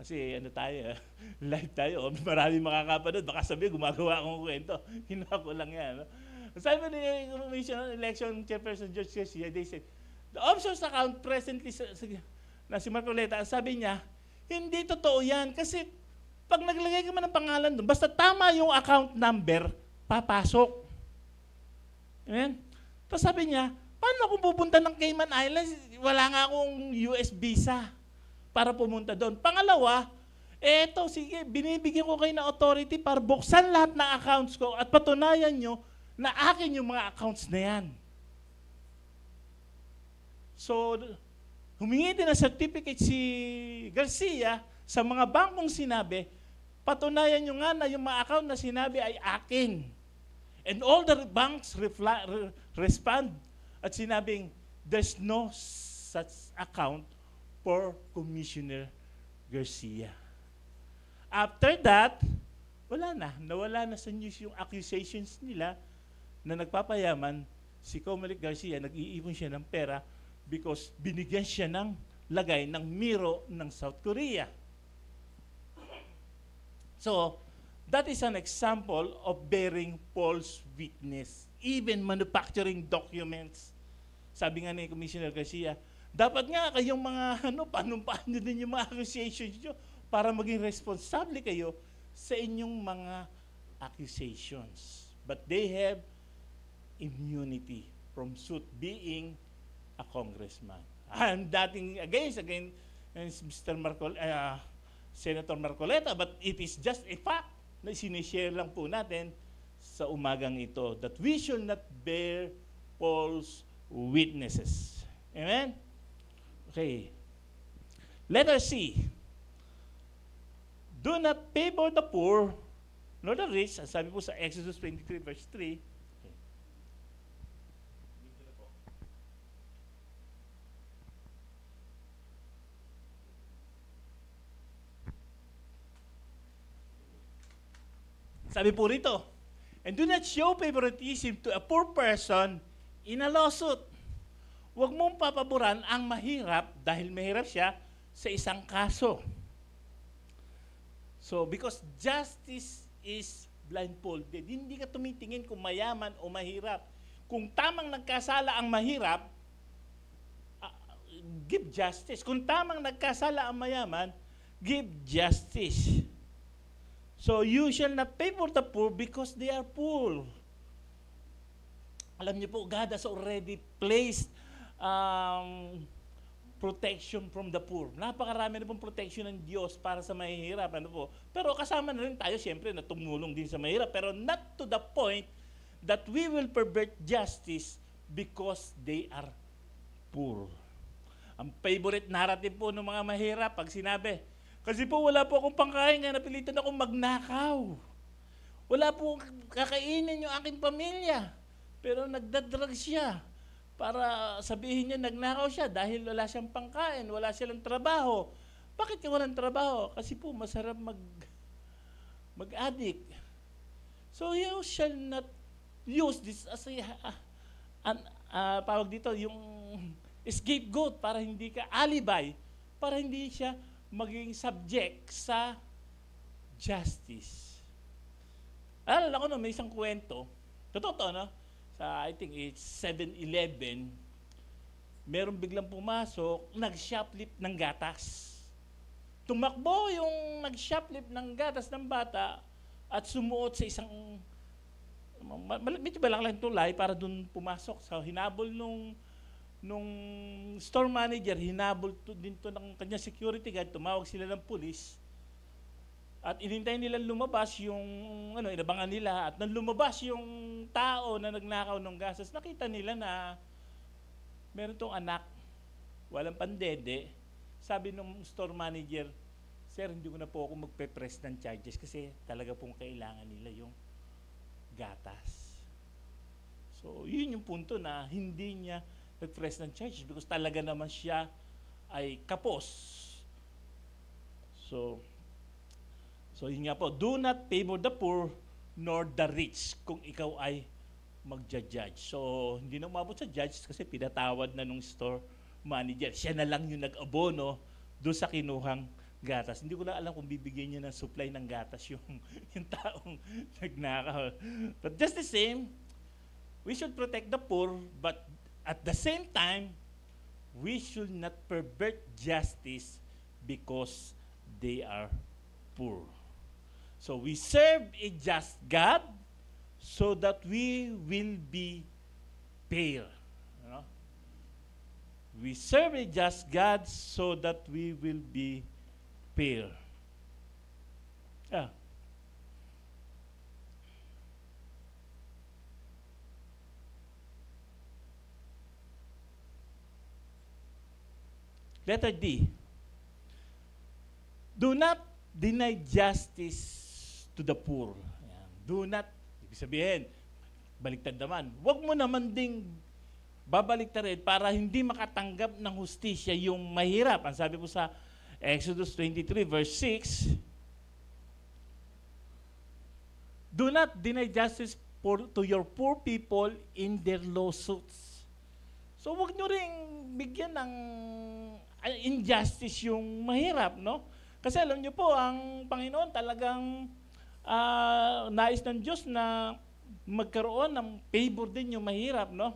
kasi ano tayo, live tayo, maraming makakapanood, baka sabi gumagawa akong kwento. Hinako lang yan. Sabi ni Commission Election Chairperson George Garcia, they said, the options account presently na si Marcoleta, sabi niya, hindi totoo yan kasi pag naglagay ka man ng pangalan doon, basta tama yung account number, papasok. Amen? Tapos sabi niya, paano kung pupunta ng Cayman Islands? Wala nga akong US visa para pumunta doon. Pangalawa, eto, sige, binibigyan ko kayo ng authority para buksan lahat ng accounts ko at patunayan nyo na akin yung mga accounts na yan. So, humingi din ng certificate si Garcia sa mga bangkong sinabi, patunayan nyo nga na yung mga account na sinabi ay akin. And all the banks respond at sinabing, there's no such account for Commissioner Garcia. After that, nawala na sa news yung accusations nila na nagpapayaman si Comelec Garcia, nag-iipon siya ng pera because binigyan siya ng lagay ng Miro ng South Korea. So, that is an example of bearing false witness, even manufacturing documents. Sabi nga ni Commissioner Garcia, dapat nga kayong mga panumpaan nyo din yung mga accusations nyo para maging responsable kayo sa inyong mga accusations. But they have immunity from suit being a congressman. I'm dating again, Mr. Senator Marcoleta, but it is just a fact na sinishare lang po natin sa umagang ito that we should not bear false witnesses. Amen? Okay. Letter C. Do not favor the poor nor the rich. Sabi po sa Exodus 23 verse 3. Okay. Sabi po rito, and do not show favoritism to a poor person in a lawsuit. Huwag mong papaboran ang mahirap dahil mahirap siya sa isang kaso. So, because justice is blindfolded. Hindi ka tumitingin kung mayaman o mahirap. Kung tamang nagkasala ang mahirap, give justice. Kung tamang nagkasala ang mayaman, give justice. So, you shall not favor the poor because they are poor. Alam niyo po, God has already placed protection from the poor. Napakarami na pong protection ng Diyos para sa mahihirap. Pero kasama na rin tayo, siyempre, na tumulong din sa mahirap. Pero not to the point that we will pervert justice because they are poor. Ang favorite narrative po ng mga mahirap, pag sinabi, kasi po wala po akong pangkain nga napilitan akong magnakaw. Wala po kakainin yung aking pamilya. Pero nagdadrag siya para sabihin niya nagnakaw siya dahil wala siyang pangkain, wala silang trabaho. Bakit ka walang trabaho? Kasi po masarap mag-addict. So you shall not use this as tawag dito, yung scapegoat para hindi ka alibi, para hindi siya maging subject sa justice. Alala ko may isang kwento. Totoo, no? I think it's 7-Eleven, meron biglang pumasok, nag-shoplift ng gatas. Tumakbo yung nag-shoplift ng gatas ng bata at sumuot sa isang, medyo balak lang tulay para dun pumasok. So hinabol nung nung store manager, hinabol din to ng kanyang security guard, tumawag sila ng pulis, at inintay nila lumabas yung, inabangan nila, at nang lumabas yung tao na nagnakaw ng gasas, nakita nila na meron tong anak, walang pandede. Sabi nung store manager, sir, hindi ko na po ako magpe-press ng charges kasi talaga pong kailangan nila yung gatas. So, yun yung punto na hindi niya nag-press ng charges because talaga naman siya ay kapos. So yun nga po, do not favor the poor nor the rich kung ikaw ay magja-judge. So, hindi na umabot sa judge kasi pinatawad na nung store manager. Siya na lang yung nag-abono doon sa kinuhang gatas. Hindi ko na alam kung bibigyan niya ng supply ng gatas yung taong nagnakaw. But just the same, we should protect the poor, but at the same time, we should not pervert justice because they are poor. So we serve a just God so that we will be fair. You know? We serve a just God so that we will be fair. Letter D. Do not deny justice to the poor. Ayan. Do not, ibig sabihin, baliktad naman. Huwag mo naman ding babaliktarin para hindi makatanggap ng hustisya yung mahirap. Ang sabi po sa Exodus 23 verse 6, do not deny justice to your poor people in their lawsuits. So huwag nyo ring bigyan ng injustice yung mahirap, no? Kasi alam nyo po, ang Panginoon talagang nais ng Diyos na magkaroon ng favor din yung mahirap, no?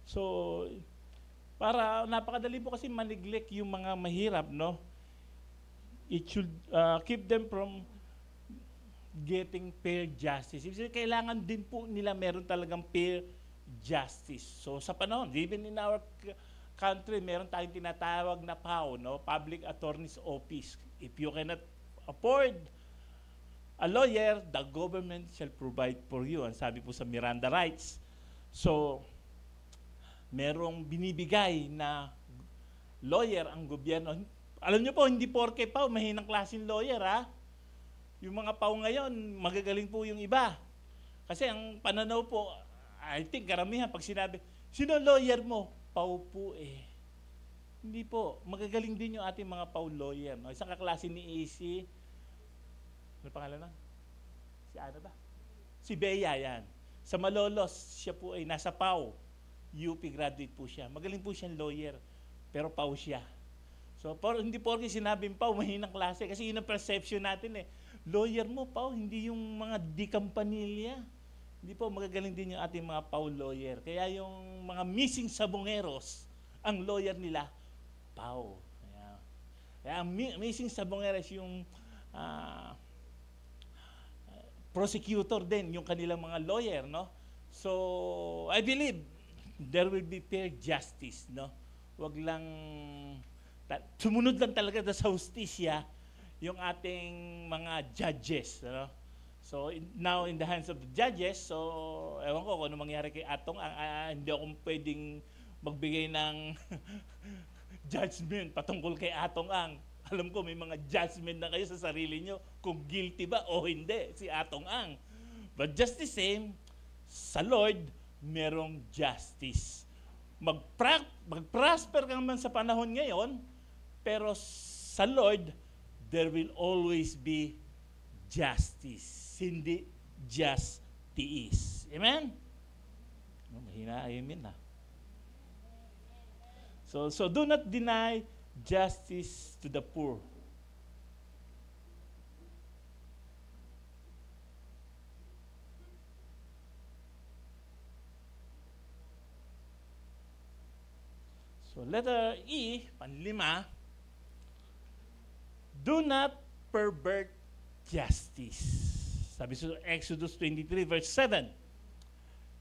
So, para napakadali po kasi maneglect yung mga mahirap, no? It should keep them from getting fair justice. Kailangan din po nila meron talagang fair justice. So sa panahon, even in our country, meron tayong tinatawag na PAO, no? Public Attorney's Office. If you cannot afford a lawyer, the government shall provide for you. Ang sabi po sa Miranda Rights. So, merong binibigay na lawyer ang gobyerno. Alam niyo po, hindi porke PAO, mahinang klaseng lawyer, ha? Yung mga PAO ngayon, magagaling po yung iba. Kasi ang pananaw po, I think karamihan, pag sinabi, sino lawyer mo? PAO po eh. Hindi po. Magagaling din yung ating mga PAO lawyer. No? Isang kaklase ni AC, ano pangalan na? Si ano ba? Si Bea, yan. Sa Malolos, siya po ay nasa PAO. UP graduate po siya. Magaling po siyang lawyer, pero PAO siya. So, hindi porke sinabing PAO, mahinang klase. Kasi yun ang perception natin eh. Lawyer mo, PAO, hindi yung mga di kampanilya. Hindi po, magagaling din yung ating mga PAO lawyer. Kaya yung mga missing sabongeros, ang lawyer nila, PAO. Kaya ang missing sabongeros yung prosecutor din, yung kanilang mga lawyer, no? So, I believe there will be fair justice, no? Wag lang, sumunod lang talaga sa hustisya yung ating mga judges, no? So, now in the hands of the judges, so, ewan ko kung ano mangyari kay Atong, hindi ako pwedeng magbigay ng judgment patungkol kay Atong Ang. Alam ko may mga judgment na kayo sa sarili nyo kung guilty ba o hindi si Atong Ang. But just the same, sa Lord, merong justice. Mag-prosper ka naman sa panahon ngayon, pero sa Lord, there will always be justice. Hindi just tiis. Amen? Mahina, amen na. So do not deny justice to the poor. So letter E, panlima, Do not pervert justice. Sabi sa Exodus 23 verse 7.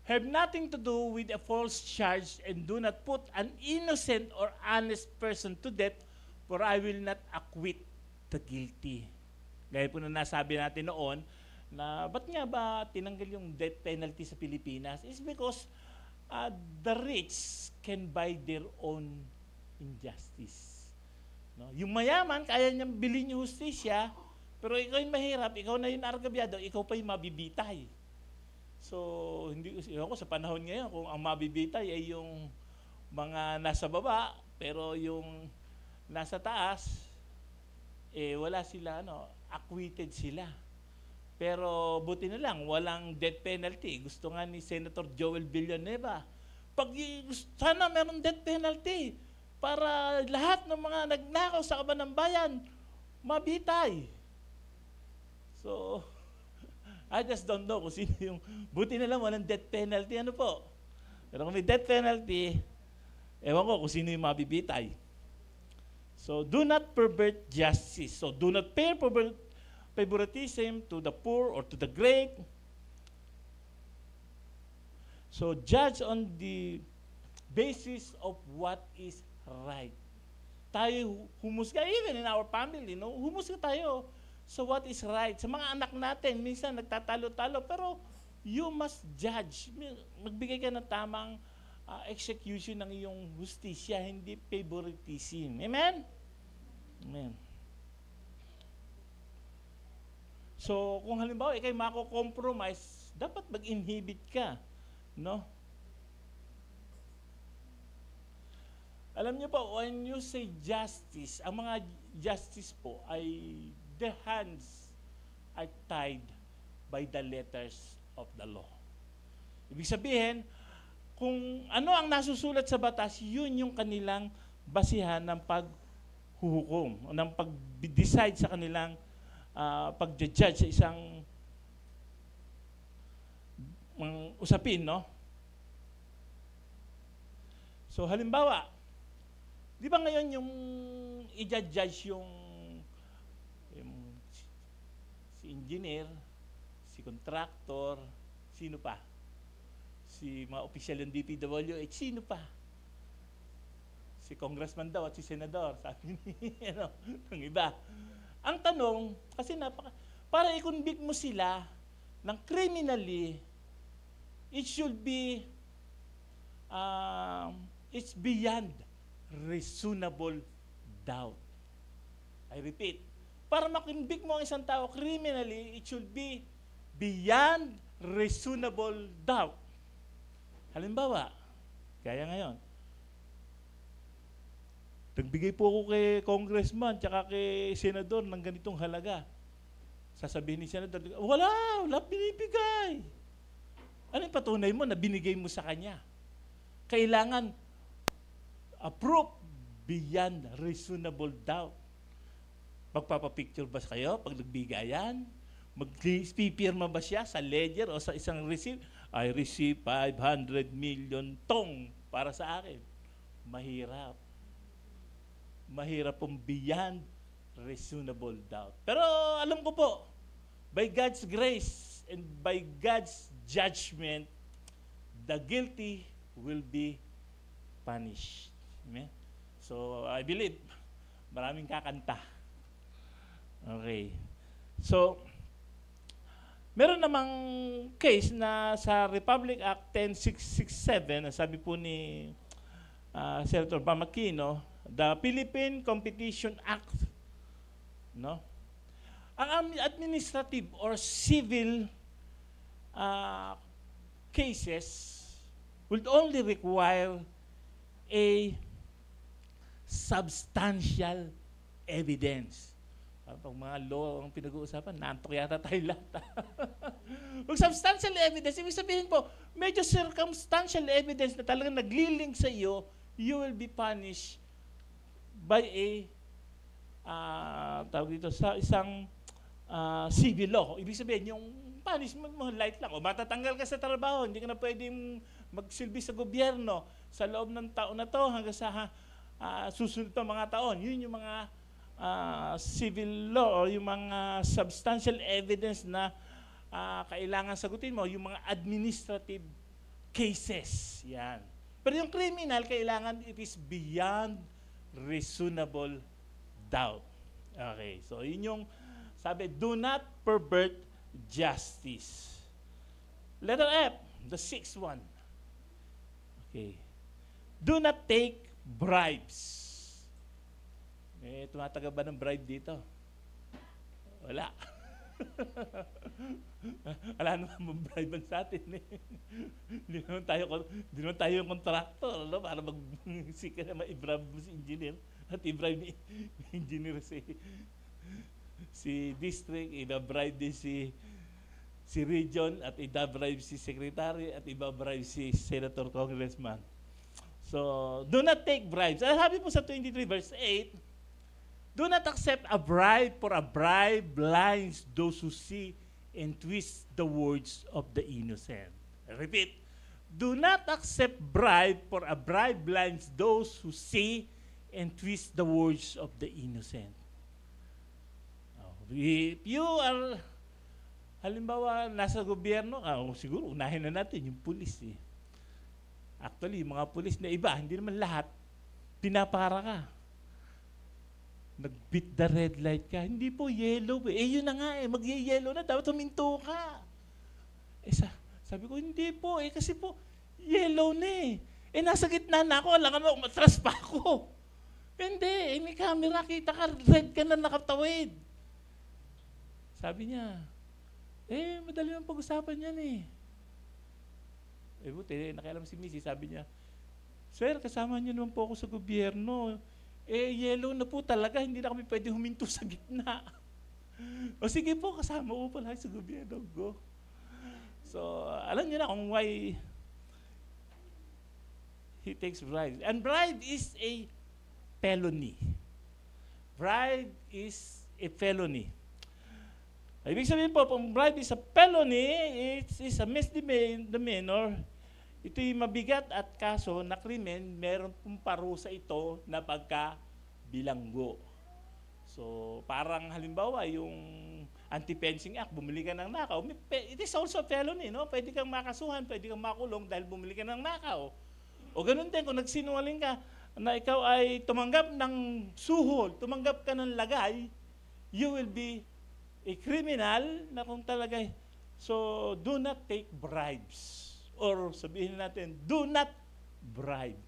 Have nothing to do with a false charge and do not put an innocent or honest person to death, for I will not acquit the guilty. Gaya po na nasabi natin noon, na ba't nga ba tinanggal yung death penalty sa Pilipinas? It's because the rich can buy their own injustice. No? Yung mayaman, kaya niyang bilhin yung hustisya, pero ikaw yung mahirap, ikaw na yung argabyado, ikaw pa yung mabibitay. So, hindi ko sa panahon ngayon, kung ang mabibitay ay yung mga nasa baba, pero yung nasa taas, wala sila, acquitted sila. Pero buti na lang, walang death penalty. Gusto nga ni Senator Joel Villanueva, sana meron death penalty para lahat ng mga nagnakaw sa kaban ng bayan, mabitay. So, I just don't know kung sino yung, buti na lang walang death penalty, ano po. Pero kung may death penalty, ewan ko kung sino yung mabibitay. So, do not pervert justice. So, do not pay favoritism to the poor or to the great. So, judge on the basis of what is right. Tayo humusga, even in our family, humusga tayo sa what is right. Sa mga anak natin, minsan nagtatalo-talo, pero you must judge. Magbigay ka ng tamang execution ng iyong justisya, hindi favoritism. Amen? Amen. So, kung halimbawa, ikay mako-compromise, dapat mag-inhibit ka. No? Alam niyo po, when you say justice, ang mga justice po ay the hands are tied by the letters of the law. Ibig sabihin, kung ano ang nasusulat sa batas, yun yung kanilang basihan ng paghuhukom o ng pag-decide sa kanilang pag-judge sa isang usapin, no? So, halimbawa, di ba ngayon yung i-judge yung si engineer, si contractor, sino pa? Si mga opisyal ng DPWH, sino pa? Si congressman daw at si senador, sabi ni ng iba. Ang tanong, kasi para i-convict mo sila ng criminally, it should be, it's beyond reasonable doubt. I repeat, para makonvict mo ang isang tao criminally, it should be beyond reasonable doubt. Halimbawa, kaya ngayon, nagbigay po ako kay congressman tsaka kay senador ng ganitong halaga. Sasabihin ni senador, wala binibigay. Ano yung patunay mo na binigay mo sa kanya? Kailangan proof beyond reasonable doubt. Magpapapicture ba kayo pag nagbigayan? Magpipirma ba siya sa ledger o sa isang receipt? I receive 500 million tong para sa akin. Mahirap. Mahirap pong beyond reasonable doubt. Pero alam ko po, by God's grace and by God's judgment, the guilty will be punished. Amen? So, I believe, maraming kakanta. Okay. So, meron namang case na sa Republic Act 10667, sabi po ni Senator Pamakino, the Philippine Competition Act, no? Ang administrative or civil cases would only require a substantial evidence. Pag mga law ang pinag-uusapan, nantok yata tayo lahat. Pag substantial evidence, ibig sabihin po, medyo circumstantial evidence na talagang naglilink sa iyo, you will be punished by a tawag dito sa isang civil law. Ibig sabihin, yung punishment mo light lang. O matatanggal ka sa trabaho, hindi ka na pwedeng magsilbi sa gobyerno sa loob ng taon na to hanggang sa susunod pa mga taon. Yun yung mga civil law o yung mga substantial evidence na kailangan sagutin mo, yung mga administrative cases. Yan. Pero yung criminal, kailangan it is beyond reasonable doubt. Okay, so yun yung sabi, do not pervert justice. Letter F, the sixth one. Okay. Do not take bribes. May tumataga ba ng bribe dito? Wala. Wala naman bribe sa atin eh. Hindi naman tayo yung contractor, no? Para mag-sika na ma-bribe mo si engineer at i-bribe ni engineer si district, i-bribe din si region at i-bribe si secretary at i-bribe si senator congressman. So, do not take bribes. Sabi po sa 23 verse 8, do not accept a bribe, for a bribe blinds those who see and twist the words of the innocent. I repeat, do not accept bribe, for a bribe blinds those who see and twist the words of the innocent. If you are, halimbawa, nasa gobyerno, siguro unahin na natin yung pulis eh. Actually, yung mga pulis na iba, hindi naman lahat, pinapara ka. Nag-beat the red light ka. Hindi po, yellow eh. Yun na nga eh, mag-yellow na, dapat huminto ka. Sabi ko, hindi po eh, kasi po, yellow na eh. Nasa gitna na ako, alam mo, matras pa ako. Hindi, may camera, kita ka, red ka na nakatawid. Sabi niya, madali ang pag-usapan yan eh. Buti, nakialam si Missy, sabi niya, sir, kasama niyo naman po ako sa gobyerno. Yellow na po talaga, hindi na kami pwede huminto sa gitna. O sige po, kasama ko pala sa gobyerno. Go. So, alam niyo na kung why he takes bribe. And bribe is a felony. Bribe is a felony. Ibig sabihin po, kung bribe is a felony, it is a misdemeanor. Ito'y mabigat at kaso na krimen, meron pong parusa ito na pagkabilanggo. So, parang halimbawa, yung Anti-Fencing Act, bumili ka ng nakaw, it is also a felony, no? Pwede kang makasuhan, pwede kang makulong dahil bumili ka ng nakaw. O ganun din, kung nagsinungaling ka na ikaw ay tumanggap ng suhol, tumanggap ka ng lagay, you will be a criminal na kung talaga. So, do not take bribes. Or sabihin natin, do not bribe.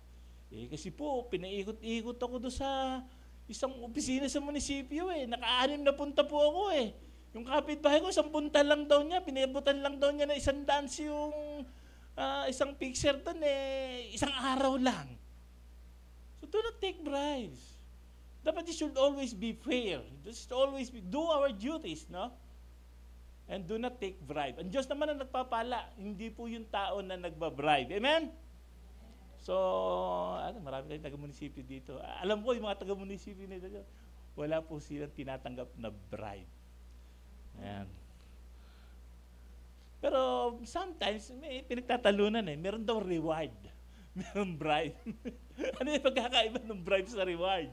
Kasi po, pinaikot-ikot ako doon sa isang opisina sa munisipyo eh. Naka-6 na punta po ako eh. Yung kapitbahay ko, 10 punta lang daw niya, pinabutan lang daw niya na 100 yung isang picture doon eh, 1 araw lang. So do not take bribes. Dapat it should always be fair. It should always do our duties, no? And do not take bribe. Ang Diyos naman ang nagpapala, hindi po yung tao na nagbabribe. Amen? So, marami tayong taga-munisipyo dito. Alam ko, yung mga taga-munisipyo nito, wala po silang tinatanggap na bribe. Ayan. Pero sometimes, may pinagtatalunan eh. Meron daw reward. Meron bribe. Ano yung pagkakaiba ng bribe sa reward?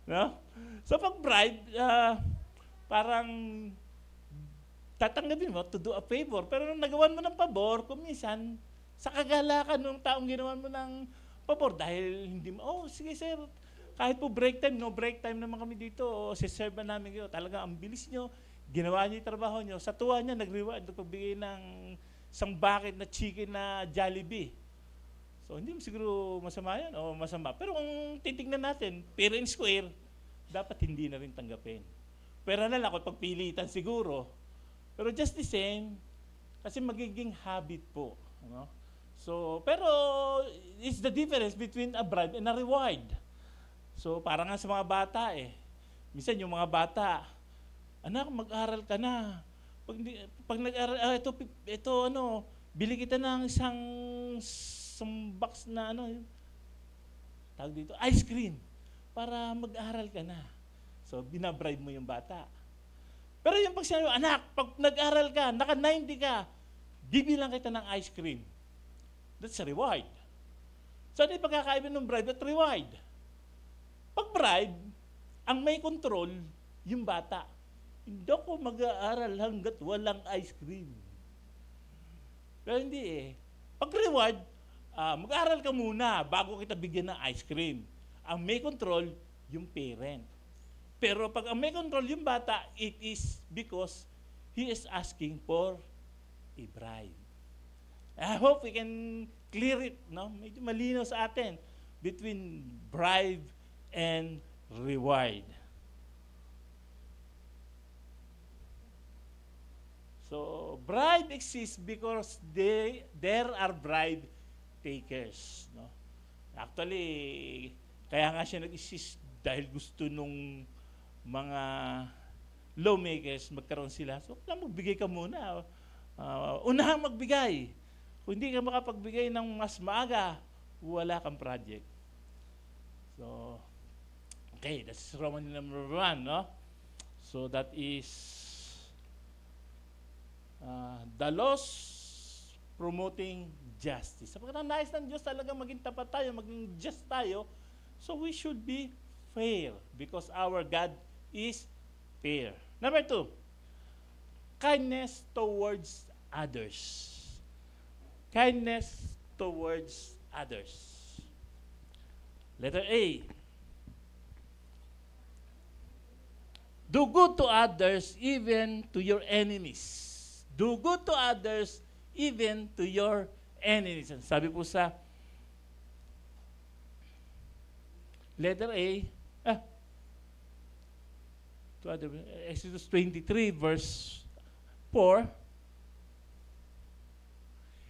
No? So, pag bribe, parang tatanggapin mo to do a favor. Pero nung nagawan mo ng pabor, kuminsan, sa kagalakan ng taong ginawan mo ng pabor, dahil hindi mo, sige sir, kahit po break time, no break time naman kami dito, o siserve na namin kayo, talaga ang bilis nyo, ginawa niyo yung trabaho nyo, sa tuwa niya, nag-reward, nagpagbigay ng isang bucket na chicken na Jollibee. So, hindi mo siguro masama yan, o masama. Pero kung titignan natin, fair and square, dapat hindi na rin tanggapin. Pero na lang, kung pagpilitan siguro, pero just the same, kasi magiging habit po. Ano? So, pero it's the difference between a bribe and a reward. So, parang nga sa mga bata eh. Minsan yung mga bata, anak, mag-aral ka na. Pag nag-aral, ito ano, bili kita ng isang box na ano, tawag dito, ice cream, para mag-aral ka na. So, binabribe mo yung bata. Pero yung pag sinabi, anak, pag nag-aral ka, naka-90 ka, bibilang kita ng ice cream. That's a reward. So, ano yung pagkakaiba ng bribe at reward? Pag bribe, Ang may control, yung bata. Hindi ako mag-aaral hanggat walang ice cream. Pero hindi eh. Pag reward, mag-aaral ka muna bago kita bigyan ng ice cream. Ang may control, yung parent. Pero pag ang may control yung bata, it is because he is asking for a bribe. I hope we can clear it, no? Medyo malinaw sa atin between bribe and reward. So, bribe exists because there are bribe takers, no? Actually, kaya nga siya nag-exist dahil gusto nung mga lawmakers magkaroon sila. So, kailangan magbigay ka muna. Unahang magbigay. Kung hindi ka makapagbigay ng mas maaga, wala kang project. So, okay, that's Roman number 1, no? So, that is the laws promoting justice. Sapagkat ang nais ng Diyos talaga maging tapat tayo, maging just tayo, so we should be fair because our God is fair. Number 2, kindness towards others. Kindness towards others. Letter A. Do good to others even to your enemies. Do good to others even to your enemies. Sabi po sa letter A, Exodus 23 verse 4,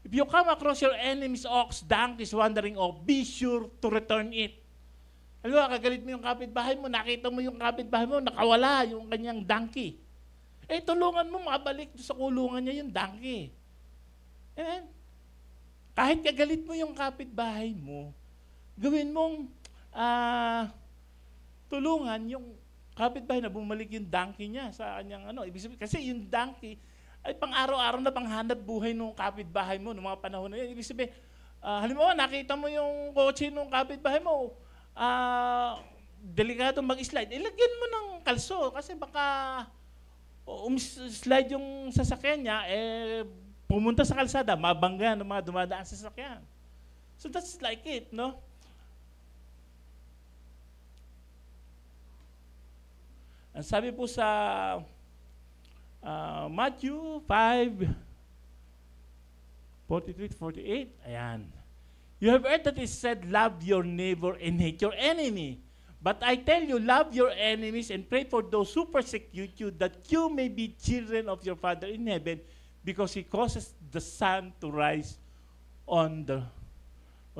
if you come across your enemy's ox, donkeys wandering off, be sure to return it. Halimbawa, kagalit mo yung kapitbahay mo, nakita mo yung kapitbahay mo, nakawala yung kanyang donkey. Tulungan mo makabalik sa kulungan niya yung donkey. Amen? Kahit kagalit mo yung kapitbahay mo, gawin mong tulungan yung kapitbahay na bumalik yung donkey niya sa kanyang ibig sabihin, kasi yung donkey ay pang-araw-araw na panghanap buhay ng kapitbahay mo noong mga panahon na yun. Ibig sabihin, halimbawa, nakita mo yung kotse ng kapitbahay mo, delikado mag-slide, ilagyan mo ng kalso kasi baka slide yung sasakyan niya, pumunta sa kalsada, mabangga ng mga dumadaan sa sasakyan. So that's like it, no? Ang sabi po sa Matthew 5:43-48, ayan. You have heard that it said, love your neighbor and hate your enemy. But I tell you, love your enemies and pray for those who persecute you, that you may be children of your Father in heaven, because He causes the sun to rise on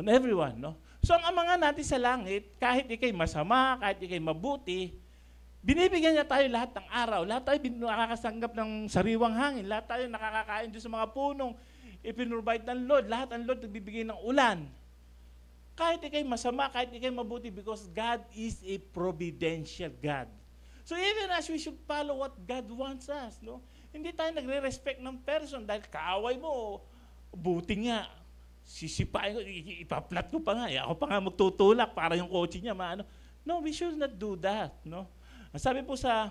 everyone. No? So ang amangan natin sa langit, kahit ikay masama, kahit ikay mabuti, binibigyan niya tayo lahat ng araw. Lahat tayo nakakasanggap ng sariwang hangin. Lahat tayo nakakakain doon sa mga punong ipinrovide ng Lord. Lahat ang Lord nagbibigay ng ulan. Kahit ikay masama, kahit ikay mabuti, because God is a providential God. So even as we should follow what God wants us, no? Hindi tayo nagre-respect ng person dahil kaaway mo, buti nga, sisipain ko, ipaplat ko pa nga, ako pa nga magtutulak para yung kotse niya maano. No, we should not do that, no? Sabi po sa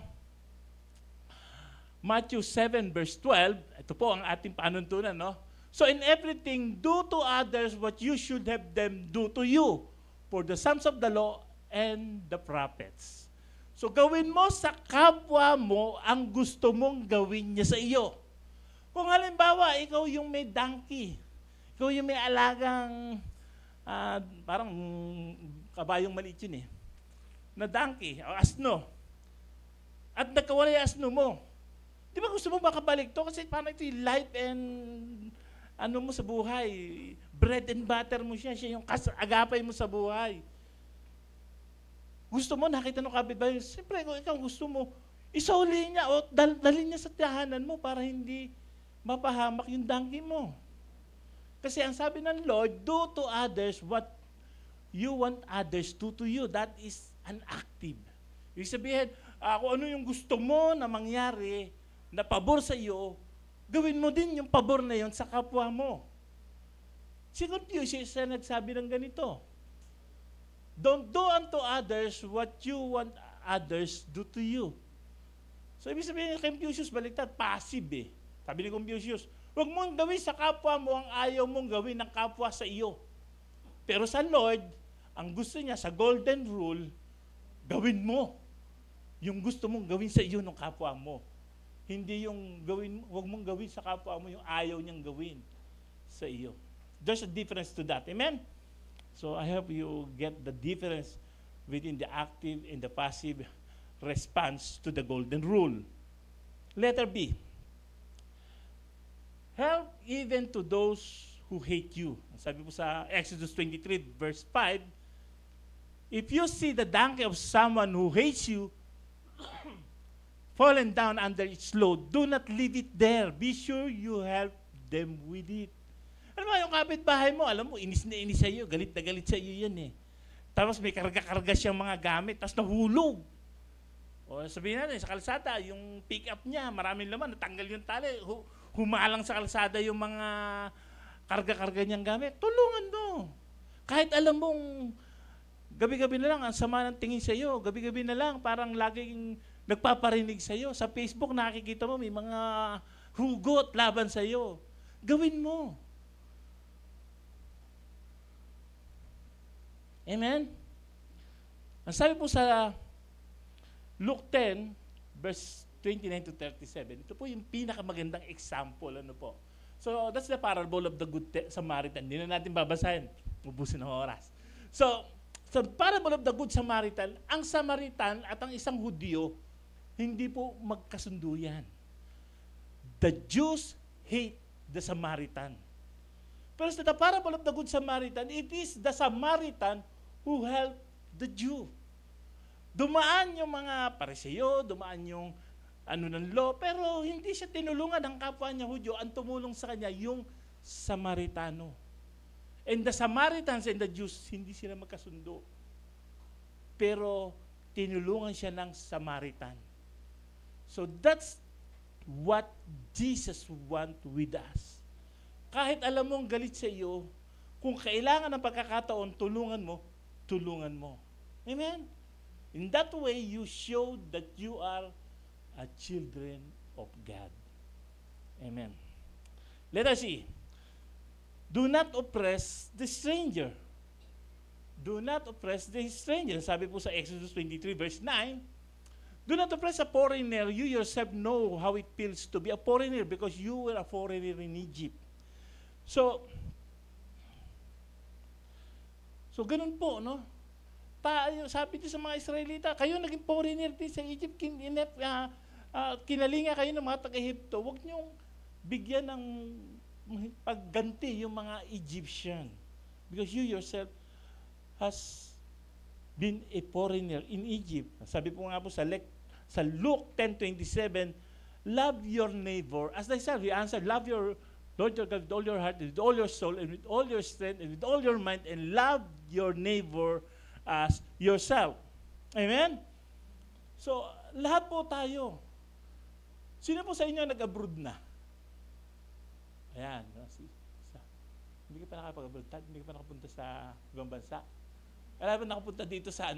Matthew 7 verse 12, ito po ang ating panuntunan, no? So in everything, do to others what you should have them do to you, for the sons of the law and the prophets. So gawin mo sa kapwa mo ang gusto mong gawin niya sa iyo. Kung halimbawa, ikaw yung may donkey, ikaw yung may alagang, parang kabayong maliit yun na donkey, o asno, at nagkawala yung asno mo, di ba gusto mo makabalik to? Kasi parang ito yung life and mo sa buhay, bread and butter mo siya yung agapay mo sa buhay. Gusto mo, nakita ng kapitbahay, siyempre kung ikaw gusto mo, isauli niya o dalhin niya sa tahanan mo para hindi mapahamak yung donkey mo. Kasi ang sabi ng Lord, do to others what you want others to you. That is an active. Ibig sabihin, kung ano yung gusto mo na mangyari, na pabor sa iyo, gawin mo din yung pabor na yon sa kapwa mo. Si Confucius na nagsabi ng ganito, don't do unto others what you want others do to you. So, ibig sabihin ng Confucius, baliktad, passive eh. Sabi ni Confucius, huwag mong gawin sa kapwa mo ang ayaw mong gawin ng kapwa sa iyo. Pero sa Lord, ang gusto niya sa golden rule, gawin mo yung gusto mong gawin sa iyo ng kapwa mo. Hindi yung gawin, huwag mong gawin sa kapwa mo yung ayaw niyang gawin sa iyo. There's a difference to that. Amen? So I hope you get the difference between the active and the passive response to the golden rule. Letter B. Help even to those who hate you. Sabi po sa Exodus 23 verse 5, if you see the donkey of someone who hates you fallen down under its load, do not leave it there. Be sure you help them with it. Ano ba yung kapitbahay mo? Alam mo, inis na inis sa iyo, galit na galit sa iyo yan eh. Tapos may karga-karga siyang mga gamit, tapos nahulog. O sabihin natin, sa kalsada, yung pick-up niya, maraming laman, natanggal yung tali, humalang sa kalsada yung mga karga-karga niyang gamit. Tulungan mo. Kahit alam mong gabi-gabi na lang, ang sama ng tingin sa iyo, gabi-gabi na lang, parang laging nagpaparinig sa iyo. Sa Facebook, nakikita mo, may mga hugot laban sa iyo. Gawin mo. Amen? Ang sabi po sa Luke 10, verse 29 to 37, ito po yung pinakamagandang example. Ano po? So, that's the parable of the Good Samaritan. Hindi na natin babasahin. Ubusin ng oras. So, sa parable of the Good Samaritan, ang Samaritan at ang isang Hudyo, hindi po magkasundo yan. The Jews hate the Samaritan. Pero sa the parable of the Good Samaritan, it is the Samaritan who helped the Jew. Dumaan yung mga Pariseo, dumaan yung ng law, pero hindi siya tinulungan ng kapwa niya Hudyo. Ang tumulong sa kanya, yung Samaritano. And the Samaritans and the Jews, hindi sila magkasundo. Pero tinulungan siya ng Samaritan. So that's what Jesus wants with us. Kahit alam mong galit sa iyo, kung kailangan ng pagkakataon, tulungan mo. Amen? In that way, you show that you are a children of God. Amen. Let us see. Do not oppress the stranger. Do not oppress the stranger. Sabi po sa Exodus 23 verse 9, do not oppress a foreigner. You yourself know how it feels to be a foreigner because you were a foreigner in Egypt. So ganun po, no? Tayo, sabi din sa mga Israelita, kayo naging foreigner din sa Egypt, kinalinga kayo ng mga taga-Ehipto, huwag niyong bigyan ng pagganti yung mga Egyptian. Because you yourself has been a foreigner in Egypt. Sabi po nga po sa Luke 10:27, love your neighbor. As thyself, he answered, love your Lord your God with all your heart, with all your soul, and with all your strength, and with all your mind, and love your neighbor as yourself. Amen? So, lahat po tayo. Sino po sa inyo nag-abroad na? Ayan. Hindi ka pa nakapag-abroad. Hindi ka pa nakapunta sa ibang bansa. Wala ba nakapunta dito sa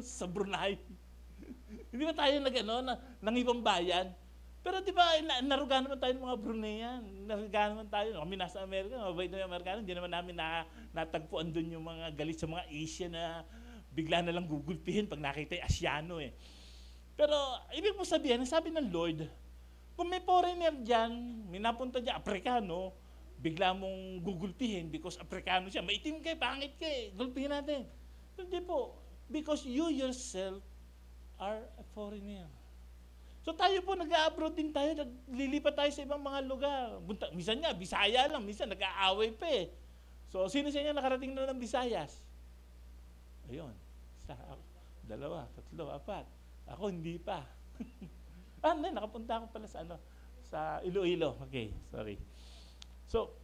sa Brunei? Hindi ba tayo ng ibang bayan? Pero di ba, naruga naman tayo ng mga Bruneian. Naruga naman tayo. Kami nasa Amerika, mabait na yung Amerikano. Hindi naman namin natagpuan doon yung mga galit sa mga Asia na bigla na lang gugulpihin pag nakita yung Asyano eh. Pero, ibig mo sabihin, sabi ng Lord, kung may foreigner dyan, may napunta dyan, Aprikano, bigla mong gugulpihin because Aprikano siya. Maitim ka, pangit ka eh. Gulpihin natin. Hindi po. Because you yourself are a foreigner. So tayo po, nag-abroad din tayo, naglilipat tayo sa ibang mga lugar. Minsan nga, Bisaya lang, minsan nag-aaway pa eh. So sino sa inyo nakarating na ng Visayas? Ayun, isa, dalawa, tatlo, apat. Ako hindi pa. Nakapunta ako pala sa Iloilo. Okay, sorry. So,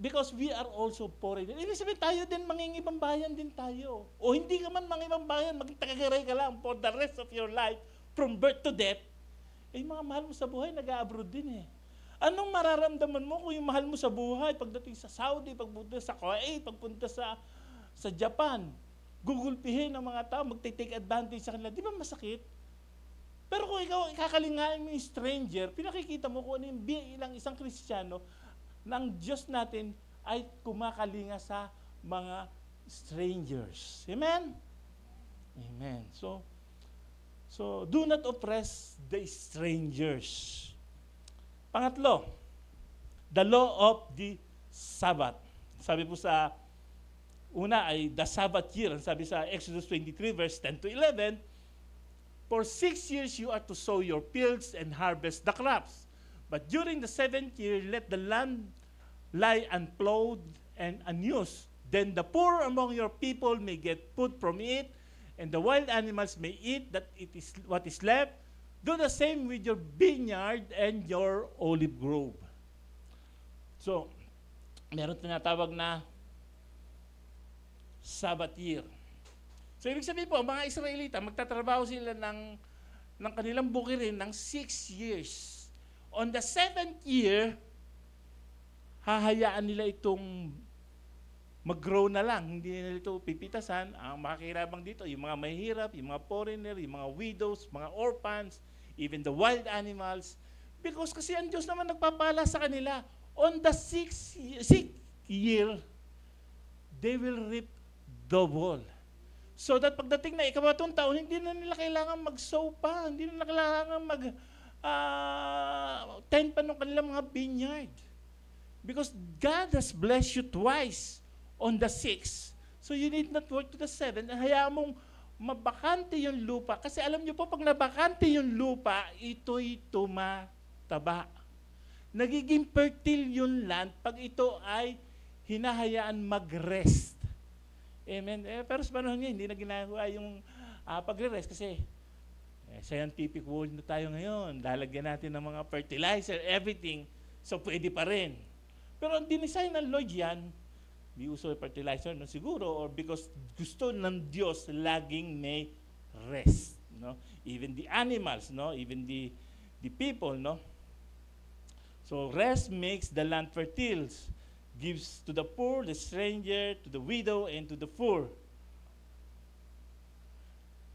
because we are also foreigner. Ibig sabihin tayo din, mangingibang bayan din tayo. O hindi ka man mangibang bayan, maging tagagaray ka lang for the rest of your life, from birth to death. Mga mahal mo sa buhay, nag-abroad din eh. Anong mararamdaman mo kung yung mahal mo sa buhay, pagdating sa Saudi, pagpunta sa Kuwait, pagpunta sa Japan, gugulpihin ng mga tao, magte-take advantage sa kanila. Di ba masakit? Pero kung ikaw ikakalingain mo yung stranger, pinakikita mo kung ano yung bilang isang Kristiyano ng Diyos natin ay kumakalinga sa mga strangers. Amen? Amen. So do not oppress the strangers. Pangatlo, the law of the Sabbath. Sabi po sa una ay the Sabbath year. Sabi sa Exodus 23 verse 10 to 11, for 6 years you are to sow your fields and harvest the crops. But during the 7th year, let the land lie unplowed and unused. Then the poor among your people may get food from it, and the wild animals may eat that it is what is left. Do the same with your vineyard and your olive grove. So, meron tinatawag na Sabbath year. So, ibig sabihin po, ang mga Israelita, magtatrabaho sila ng kanilang bukirin ng 6 years. On the 7th year, hahayaan nila itong mag-grow na lang. Hindi nila ito pipitasan. Ang makakirabang dito, yung mga mahirap, yung mga foreigner, yung mga widows, mga orphans, even the wild animals. Because kasi ang Diyos naman nagpapala sa kanila. On the 6th year, they will reap double. So that pagdating na ikabatong taon, hindi na nila kailangan mag-sow pa. Hindi na nila kailangan tend pa ng kanilang mga vineyard. Because God has blessed you twice on the 6th. So you need not work to the 7th. Hayaan mong mabakante yung lupa. Kasi alam nyo po, pag nabakante yung lupa, ito'y tumataba. Nagiging fertile yung land pag ito ay hinahayaan mag-rest. Amen. Pero sa panahon niya, hindi na ginagawa yung pagre-rest kasi scientific world na tayo ngayon. Lalagyan natin ng mga fertilizer, everything. So pwede pa rin. Pero ang dinesign ng Lord yan, di uso yung fertilizer no, siguro, or because gusto ng Diyos laging may rest. No? Even the animals, no? Even the people, no? So rest makes the land fertile, gives to the poor, the stranger, to the widow, and to the poor.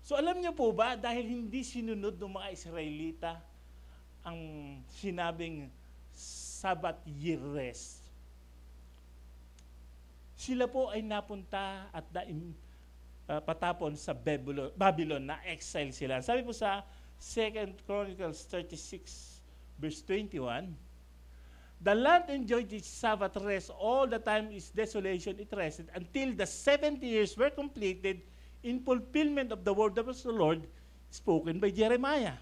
So alam niyo po ba, dahil hindi sinunod ng mga Israelita ang sinabing Sabbath year rest, sila po ay napunta at patapon sa Babylon, na exile sila. Sabi po sa 2 Chronicles 36 verse 21, the land enjoyed its Sabbath rest all the time its desolation it rested until the 70 years were completed in fulfillment of the word of the Lord spoken by Jeremiah.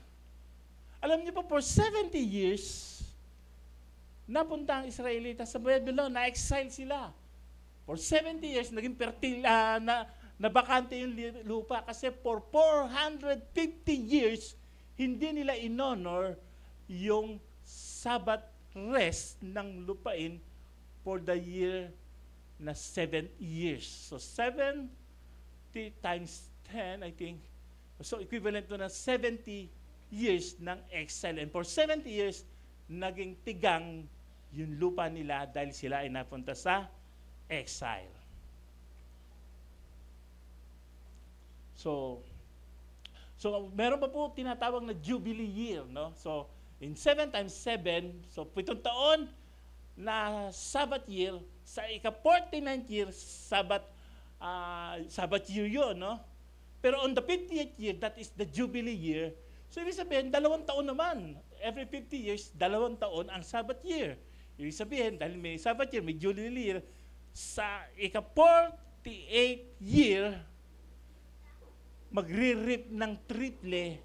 Alam niyo po, for 70 years, napunta ang Israelita sa Babylon, na-exile sila. For 70 years, naging nabakante yung lupa kasi for 450 years, hindi nila in-honor yung Sabbath rest ng lupain for the year na 7 years. So 70 times 10, I think, so equivalent to na 70 years ng exile. And for 70 years, naging tigang yung lupa nila dahil sila ay napunta sa exile. So meron pa po tinatawag na Jubilee year, no? So in 7 times 7, so 7 taon na Sabbath year, sa ika-49th year, Sabbath year yun, no? Pero on the 50th year, that is the Jubilee year, so ibig sabihin, 2 taon naman. Every 50 years, 2 taon ang Sabbath year. Ibig sabihin, dahil may Sabbath year, may Jubilee year, sa ika-48th year, magre-reap ng triple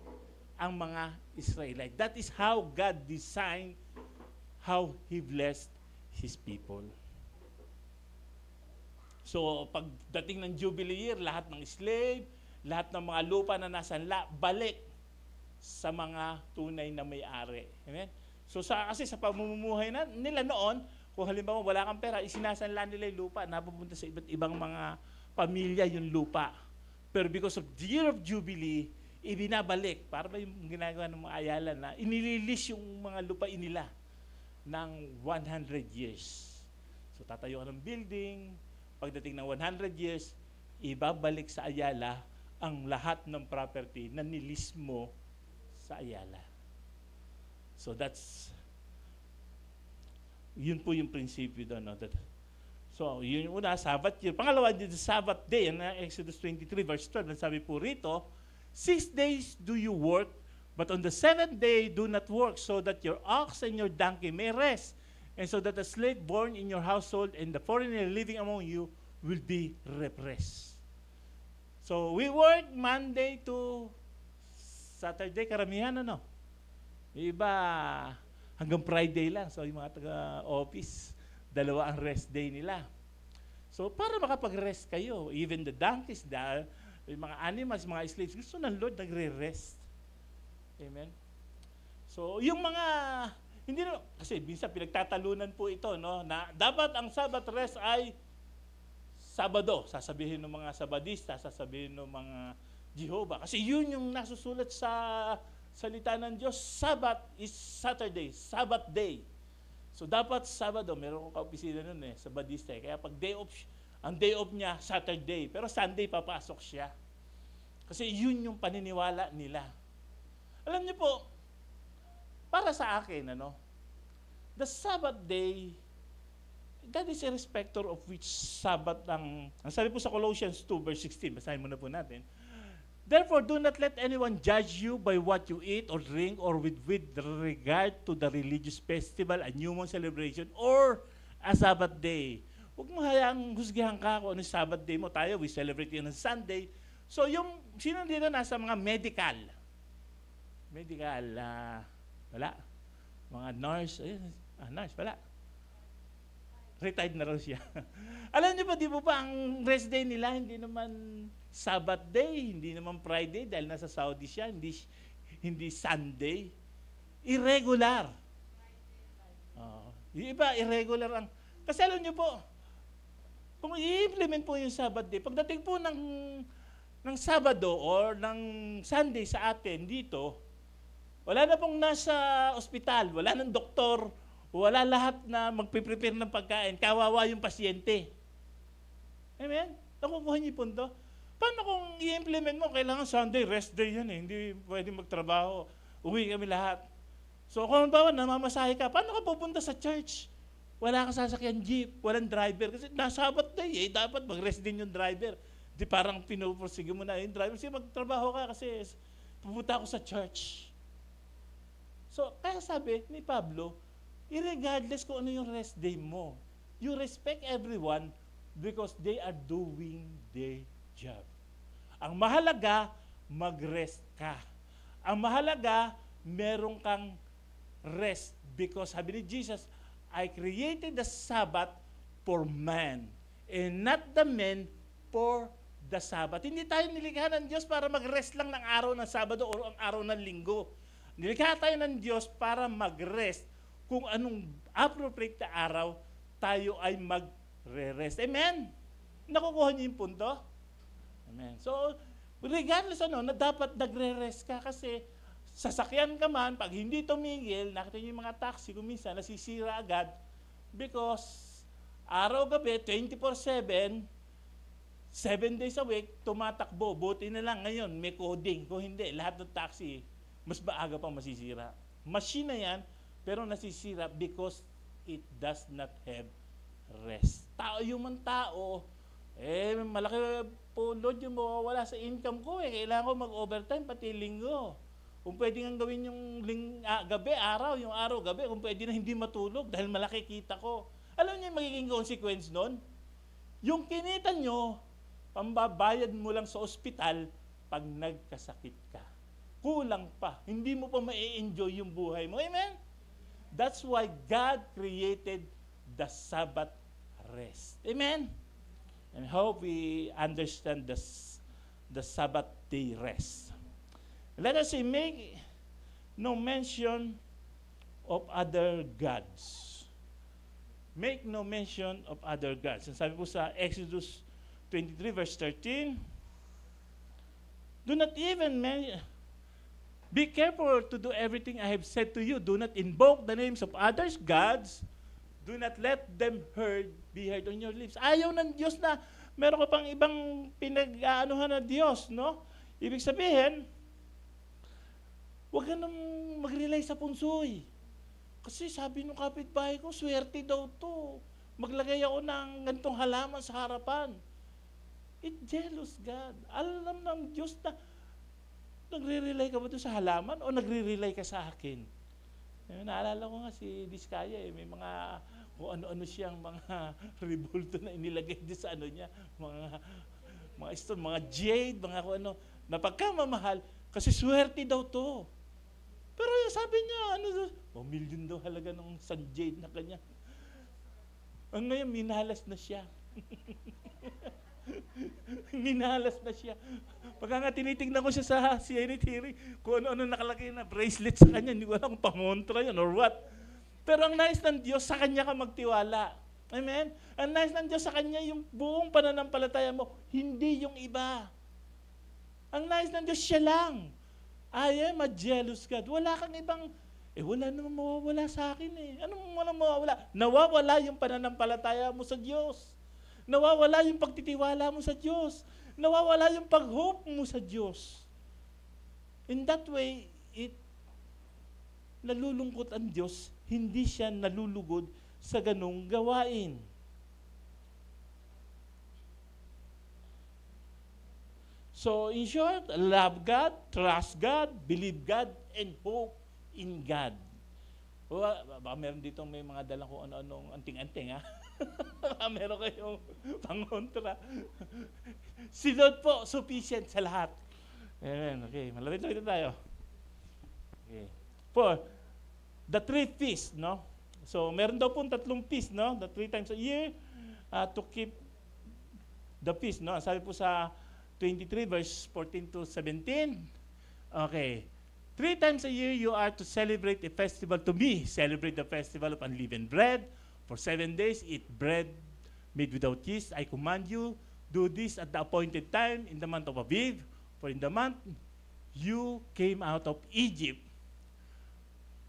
ang mga Israelite. That is how God designed how He blessed His people. So, pagdating ng Jubilee year, lahat ng slave, lahat ng mga lupa na nasanla, balik sa mga tunay na may-ari. Amen? So, kasi sa pamumuhay nila noon, kung halimbawa wala kang pera, isinasanla nila yung lupa, napupunta sa iba't ibang mga pamilya yung lupa. Pero because of the year of Jubilee, ibinabalik. Para ba yung ginagawa ng mga Ayala na inililis yung mga lupain nila ng 100 years. So tatayo ka ng building, pagdating ng 100 years, ibabalik sa Ayala ang lahat ng property na nilis mo sa Ayala. So yun po yung prinsipyo doon. No? So, yun yung una, Sabbath year. Pangalawa, the Sabbath day, Exodus 23 verse 12, sabi po rito, 6 days do you work, but on the 7th day do not work, so that your ox and your donkey may rest, and so that the slave born in your household and the foreigner living among you will be repressed. So, we work Monday to Saturday, karamihan ano? Yung iba, hanggang Friday lang. So, yung mga taga-office, 2 ang rest day nila. So, para makapag-rest kayo, even the donkeys, yung mga animals, mga slaves, gusto ng Lord nagre-rest. Amen? So, yung mga, hindi na, kasi minsan pinagtatalunan po ito, no, na dapat ang Sabbath rest ay Sabado, sasabihin ng mga Sabadista, sasabihin ng mga Jehovah. Kasi yun yung nasusulat sa salita ng Diyos. Sabbath is Saturday, Sabbath day. So dapat Sabado, meron kong kaopisina nun Sabadista. Kaya pag day off, ang day off niya, Saturday. Pero Sunday papasok siya. Kasi yun yung paniniwala nila. Alam niyo po, para sa akin, the Sabbath day, God is a respecter of which Sabbath ang sabi po sa Colossians 2 verse 16, basahin muna po natin. Therefore, do not let anyone judge you by what you eat or drink or with regard to the religious festival, a new moon celebration, or a Sabbath day. Huwag mo hayaang husgahan ka kung ano yung Sabbath day mo. Tayo, we celebrate yun on Sunday. So, sino dito nasa mga medical, wala. Mga nurse, nurse, wala. Retired na raw siya. Alam niyo ba, di ba ang rest day nila, hindi naman Sabbath day, hindi naman Friday, dahil nasa Saudi siya, hindi Sunday. Irregular. Yung iba, irregular ang... Kasi alam niyo po, kung i-implement po yung Sabbath day, pagdating po ng Sabado or ng Sunday sa atin dito, wala na pong nasa ospital, wala nang doktor, wala lahat na magpiprepare ng pagkain, kawawa yung pasyente. Amen? Nakukuha niyo yung punto? Paano kung i-implement mo, kailangan Sunday, rest day yan hindi pwede magtrabaho, uwi kami lahat. So kung bawa, namamasahe ka, paano ka pupunta sa church? Wala kang sasakyan jeep, walang driver, kasi nasabat day dapat mag-rest din yung driver. Di parang pinupursige mo na yung driver, kasi magtrabaho ka kasi pupunta ako sa church. So, kaya sabi ni Pablo, irregardless kung ano yung rest day mo, you respect everyone because they are doing their job. Ang mahalaga, mag-rest ka. Ang mahalaga, meron kang rest because sabi ni Jesus, I created the Sabbath for man and not the man for the Sabbath. Hindi tayo nilikha ng Diyos para mag-rest lang ng araw ng Sabado o ang araw ng Linggo. Nilikha tayo ng Diyos para mag-rest kung anong appropriate na araw, tayo ay magre-rest. Amen? Nakukuha niyo yung punto? Amen. So, regardless na dapat nagre-rest ka kasi sasakyan ka man, pag hindi tumigil, nakita niyo yung mga taxi, kung minsan nasisira agad because araw-gabi, 24/7, 7 days a week, tumatakbo. Buti na lang ngayon, may coding. Kung hindi, lahat ng taxi, mas maaga pang masisira. Machine na yan, pero nasisira because it does not have rest. Human tao, malaki po load yung mawawala sa income ko Kailangan ko mag-overtime pati linggo. Kung pwede nga gawin yung gabi, araw, yung araw, gabi, kung pwede na hindi matulog dahil malaki kita ko. Alam niyo yung magiging consequence nun? Yung kinita nyo, pambabayad mo lang sa ospital pag nagkasakit ka. Kulang pa. Hindi mo pa ma-enjoy yung buhay mo. Amen? That's why God created the Sabbath rest. Amen? And I hope we understand the Sabbath day rest. Let us say, make no mention of other gods. Make no mention of other gods. And sabi po sa Exodus 23 verse 13, do not even mention, be careful to do everything I have said to you. Do not invoke the names of others gods. Do not let them be heard on your lips. Ayaw ng Diyos na meron ka pang ibang pinag-aanuhan na Diyos, no? Ibig sabihin, huwag ka nang mag-rely sa punsoy. Kasi sabi nung kapitbahay ko, swerte daw to. Maglagay ako ng ganitong halaman sa harapan. It jealous God. Alam ng Diyos na nagre-rely ka ba doon sa halaman o nagre-rely ka sa akin? Naalala ko nga si Diskaya, may mga kung ano-ano siyang mga rebulto na inilagay doon sa ano niya, mga stone, mga jade, mga kung ano, na pagkamamahal, kasi swerte daw to. Pero sabi niya, million daw halaga ng San Jade na kanya. Ang ngayon, minalas na siya. Minalas na siya. Pagka nga tinitignan ko siya sa CNA theory, kung ano-ano nakalagay na bracelet sa kanya, hindi ko alam kung pangontra yun or what. Pero ang nais ng Diyos, sa Kanya ka magtiwala. Amen? Ang nais ng Diyos sa Kanya, yung buong pananampalataya mo, hindi yung iba. Ang nais ng Diyos, siya lang. I am a jealous God. Wala kang ibang, wala namang mawawala sa akin eh. Anong walang mawawala? Nawawala yung pananampalataya mo sa Diyos. Nawawala yung pagtitiwala mo sa Diyos. Nawawala yung pag-hope mo sa Diyos. In that way, nalulungkot ang Diyos, hindi siya nalulugod sa ganong gawain. So, in short, love God, trust God, believe God, and hope in God. O, baka meron dito may mga dalang kung ano-anong anting-anting, ha? Meron kayong pangontra. Si Lord po, sufficient sa lahat. Amen. Okay, malapit-lapit na tayo. Okay. 4, the 3 feasts, no? So, meron daw pong 3 feasts, no? The 3 times a year to keep the feast, no? Sabi po sa 23 verse 14 to 17. Okay. 3 times a year you are to celebrate a festival to me. Celebrate the festival of unleavened bread. For 7 days, eat bread made without yeast. I command you, do this at the appointed time in the month of Aviv. For in the month you came out of Egypt.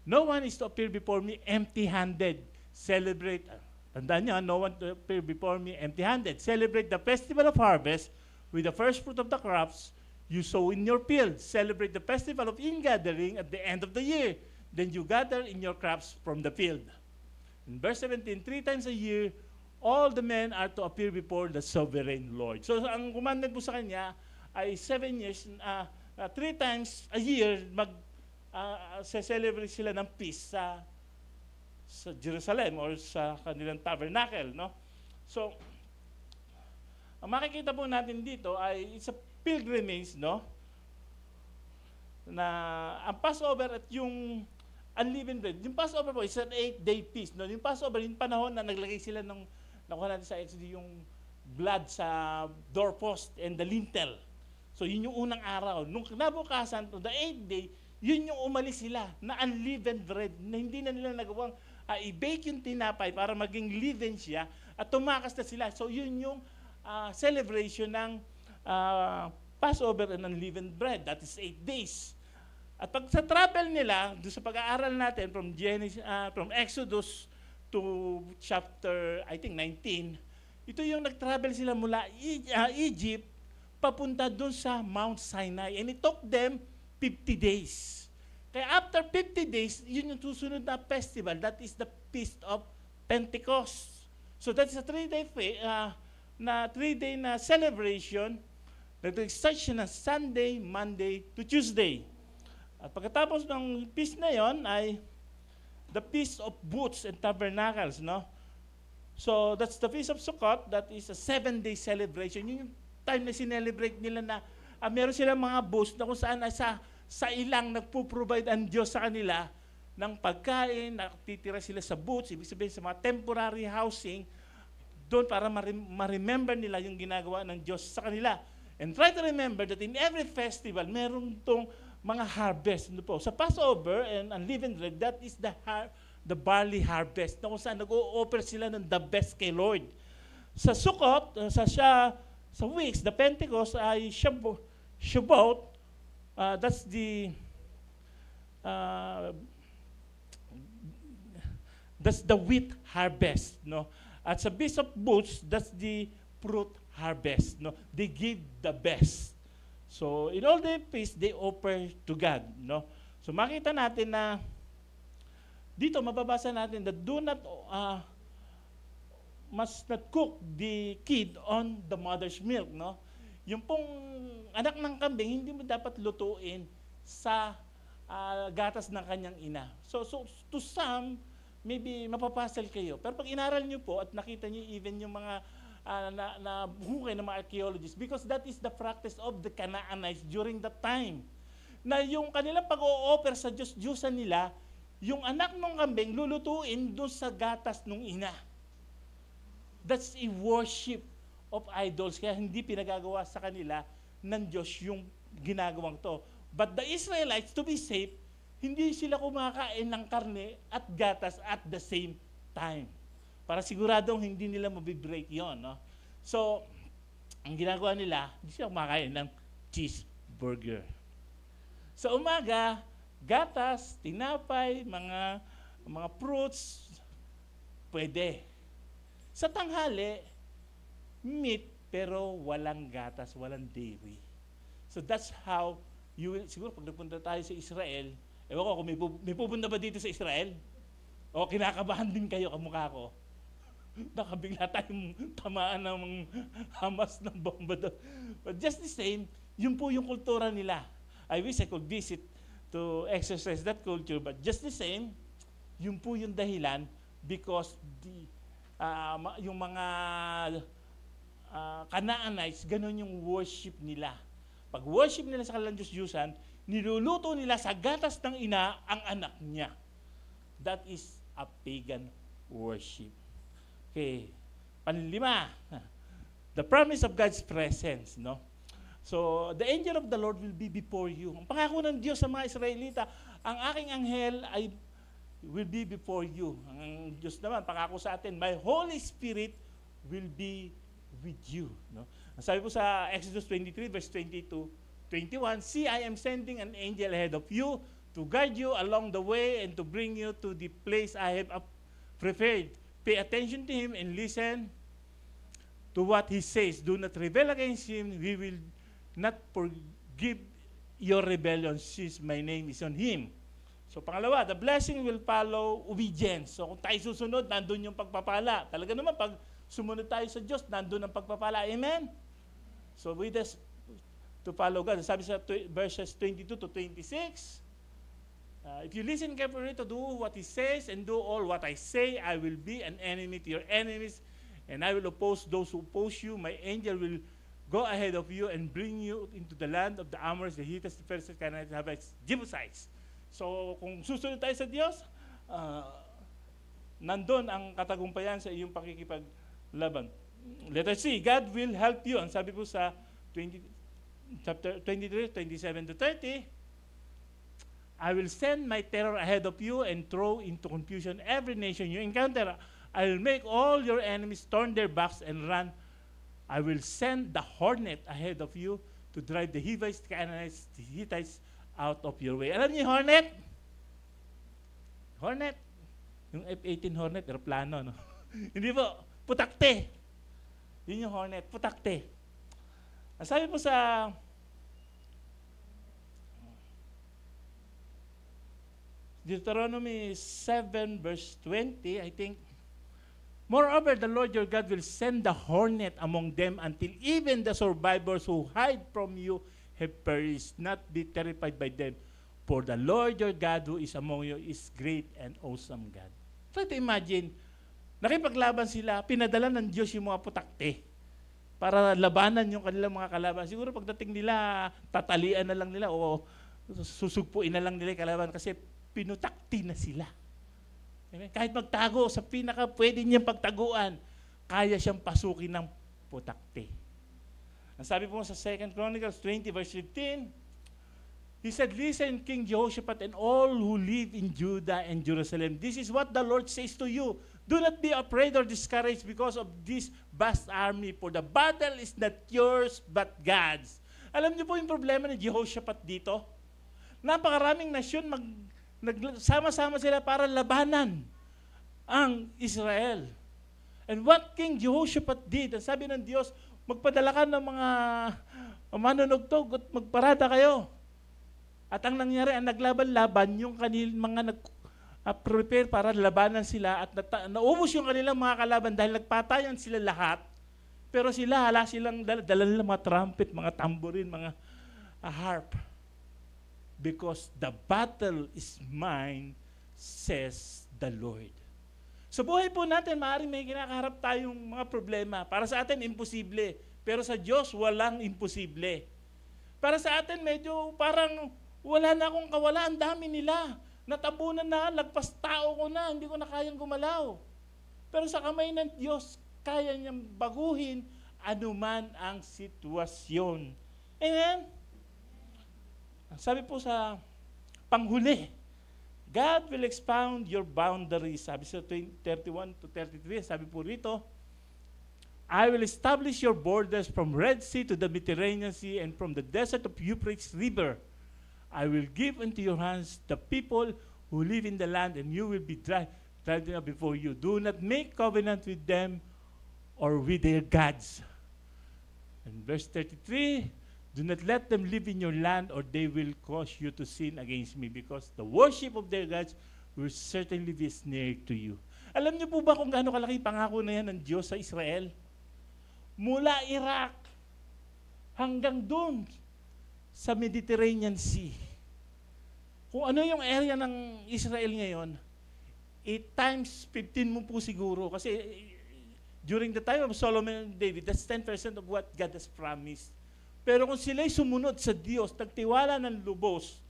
No one is to appear before me empty-handed. Celebrate, tandaan niyo, no one to appear before me empty-handed. Celebrate the festival of harvest with the first fruit of the crops you sow in your field. Celebrate the festival of ingathering at the end of the year. Then you gather in your crops from the field. In verse 17, 3 times a year, all the men are to appear before the sovereign Lord. So ang commandment po sa kanya ay 7 years, 3 times a year, celebrate sila ng feast sa Jerusalem or sa kanilang tabernacle, no? So, ang makikita po natin dito ay it's a pilgrimage, no? Na ang Passover at yung unleavened bread. Yung Passover po is an 8-day feast, no? Yung Passover, yung panahon na naglagay sila ng, nakuha natin sa Exodus, yung blood sa doorpost and the lintel. So, yun yung unang araw. Nung kinabukasan, the 8th day, yun yung umalis sila na unleavened bread na hindi na nila nagawang i-bake yung tinapay para maging leaven siya at tumakas na sila. So, yun yung celebration ng Passover and unleavened bread. That is 8 days. At pag sa travel nila, doon sa pag-aaral natin from Exodus to chapter, I think, 19, ito yung nag-travel sila mula Egypt papunta doon sa Mount Sinai. And it took them 50 days. Kaya after 50 days, yun yung susunod na festival. That is the Feast of Pentecost. So that is a 3-day na celebration. Nag-start siya na Sunday, Monday to Tuesday. At pagkatapos ng feast na yon ay the Feast of Booths and Tabernacles, no? So that's the Feast of Sukkot. That is a 7-day celebration. Yun yung time na sinelebrate nila na meron silang mga booths na kung saan sa ilang nagpo-provide ang Diyos sa kanila ng pagkain, nakatitira sila sa booths, ibig sabihin sa mga temporary housing, doon para ma-remember nila yung ginagawa ng Diyos sa kanila. And try to remember that in every festival, meron tong mga harvest. Ano po? Sa Passover and unleavened bread, that is the barley harvest, na kung saan nag-o-offer sila ng the best kay Lord. Sa Sukkot, sa weeks, the Pentecost ay Shavuot, that's the wheat harvest, no? At sa Feast of Booths, that's the fruit harvest. No? They give the best. So, in all their peace, they offer to God. No? So, makita natin na dito, mababasa natin that do not, must not cook the kid on the mother's milk. No? Yung pong anak ng kambing, hindi mo dapat lutuin sa gatas ng kanyang ina. So to some, maybe mapapasal kayo. Pero pag inaral nyo po at nakita nyo even yung mga na hukay ng mga archaeologists, because that is the practice of the Canaanites during that time. Na yung kanilang pag-o-offer sa Diyos-Diyosan nila, yung anak ng kambing lulutuin doon sa gatas ng ina. That's a worship of idols. Kaya hindi pinagagawa sa kanila ng Diyos yung ginagawang to. But the Israelites, to be safe, hindi sila kumakain ng karne at gatas at the same time. Para siguradong hindi nila mabibreak yon. No? So, ang ginagawa nila, hindi sila kumakain ng cheeseburger. Sa umaga, gatas, tinapay, mga fruits, pwede. Sa tanghali, meat, pero walang gatas, walang dairy. So that's how you will, siguro pag nagpunta tayo sa Israel, ewan ko kung may pupunta ba dito sa Israel? O kinakabahan din kayo kamukha ko? Baka bigla tayong tamaan ng Hamas ng bomba doon. But just the same, yun po yung kultura nila. I wish I could visit to exercise that culture, but just the same, yun po yung dahilan because yung mga Canaanites, ganun yung worship nila. Pag worship nila sa kanilang Diyos-Diyusan, niluluto nila sa gatas ng ina ang anak niya. That is a pagan worship. Okay, panlima, the promise of God's presence, no? So, the angel of the Lord will be before you. Ang pangako ng Diyos sa mga Israelita, ang aking anghel ay will be before you. Ang Diyos naman, pangako sa atin, my Holy Spirit will be with you. No? Sabi po sa Exodus 23, verse 22, 21, see, I am sending an angel ahead of you to guide you along the way and to bring you to the place I have prepared. Pay attention to him and listen to what he says. Do not rebel against him. We will not forgive your rebellion since my name is on him. So pangalawa, the blessing will follow obedience. So kung tayo susunod, nandun yung pagpapala. Talaga naman, pag sumunod tayo sa Diyos, nandun ang pagpapala. Amen? So with us to follow God. Sabi sa verses 22 to 26, if you listen carefully to do what He says and do all what I say, I will be an enemy to your enemies, and I will oppose those who oppose you. My angel will go ahead of you and bring you into the land of the Amorites, the Hittites, the Perizzites, Canaanites, Hivites, Jebusites. So, kung susunod tayo sa Diyos, nandun ang katagumpayan sa iyong pakikipaglaban. Let us see, God will help you. Ang sabi po sa chapter 23, 27 to 30, I will send my terror ahead of you and throw into confusion every nation you encounter. I will make all your enemies turn their backs and run. I will send the hornet ahead of you to drive the Hivites, the Canaanites, the Hittites out of your way. Alam niyo yung hornet? Hornet. Yung F-18 Hornet, aeroplano, no? Hindi po, putakte. Yun yung hornet, putakte. Sabi po sa Deuteronomy 7 verse 20, I think, moreover, the Lord your God will send the hornet among them until even the survivors who hide from you have perished. Not be terrified by them. For the Lord your God who is among you is great and awesome God. Try to imagine, nakipaglaban sila, pinadala ng Diyos yung mga putakte para labanan yung kanilang mga kalaban. Siguro pagdating nila, tatalian na lang nila o susugpuin na lang nila yung kalaban kasi pinutakti na sila. Amen? Kahit magtago sa pinaka pwede niyang pagtaguan, kaya siyang pasukin ng putakte. Ang sabi po sa 2 Chronicles 20 verse 15, he said, listen, King Jehoshaphat and all who live in Judah and Jerusalem, this is what the Lord says to you. Do not be afraid or discouraged because of this vast army, for the battle is not yours but God's. Alam niyo po yung problema ni Jehoshaphat dito? Napakaraming nasyon nagsama-sama sila para labanan ang Israel. And what King Jehoshaphat did, ang sabi ng Diyos, magpadala ka ng mga manunugtog at magparada kayo. At ang nangyari, ang naglaban-laban, yung mga prepare para labanan sila at naubos yung kanilang mga kalaban dahil nagpatayan sila lahat. Pero sila, hala silang dala nila mga trumpet, mga tamborin, mga harp. Because the battle is mine, says the Lord. Sa buhay po natin, maaaring may kinakaharap tayong mga problema. Para sa atin, imposible. Pero sa Diyos, walang imposible. Para sa atin, medyo parang wala na akong kawala. Ang dami nila. Natabunan na, lagpas tao ko na, hindi ko na kayang gumalaw. Pero sa kamay ng Diyos, kaya niyang baguhin anuman ang sitwasyon. Amen? Sabi po sa panghuli, God will expound your boundaries. Sabi sa 31 to 33, sabi po rito, I will establish your borders from Red Sea to the Mediterranean Sea and from the desert of Euphrates River. I will give into your hands the people who live in the land, and you will be driven up before you. Do not make covenant with them or with their gods. And verse 33, do not let them live in your land, or they will cause you to sin against me, because the worship of their gods will certainly be a snare to you. Alam niyo po ba kung gaano kalaki pangako na yan ng Diyos sa Israel? Mula Iraq hanggang doon sa Mediterranean Sea. Kung ano yung area ng Israel ngayon, 8 times 15 mo po siguro. Kasi during the time of Solomon and David, that's 10% of what God has promised. Pero kung sila'y sumunod sa Diyos, nagtiwala ng lubos,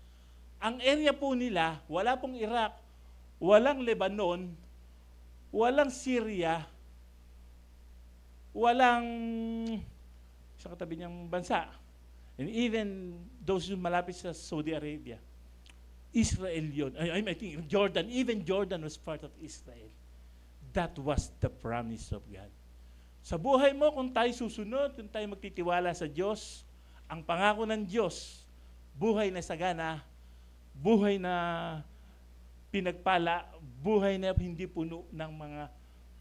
ang area po nila, wala pong Iraq, walang Lebanon, walang Syria, walang sa katabi niyang bansa. And even those who malapit sa Saudi Arabia, Israel yun. I think Jordan, even Jordan was part of Israel. That was the promise of God. Sa buhay mo, kung tayo susunod, kung tayo magtitiwala sa Diyos, ang pangako ng Diyos, buhay na sagana, buhay na pinagpala, buhay na hindi puno ng mga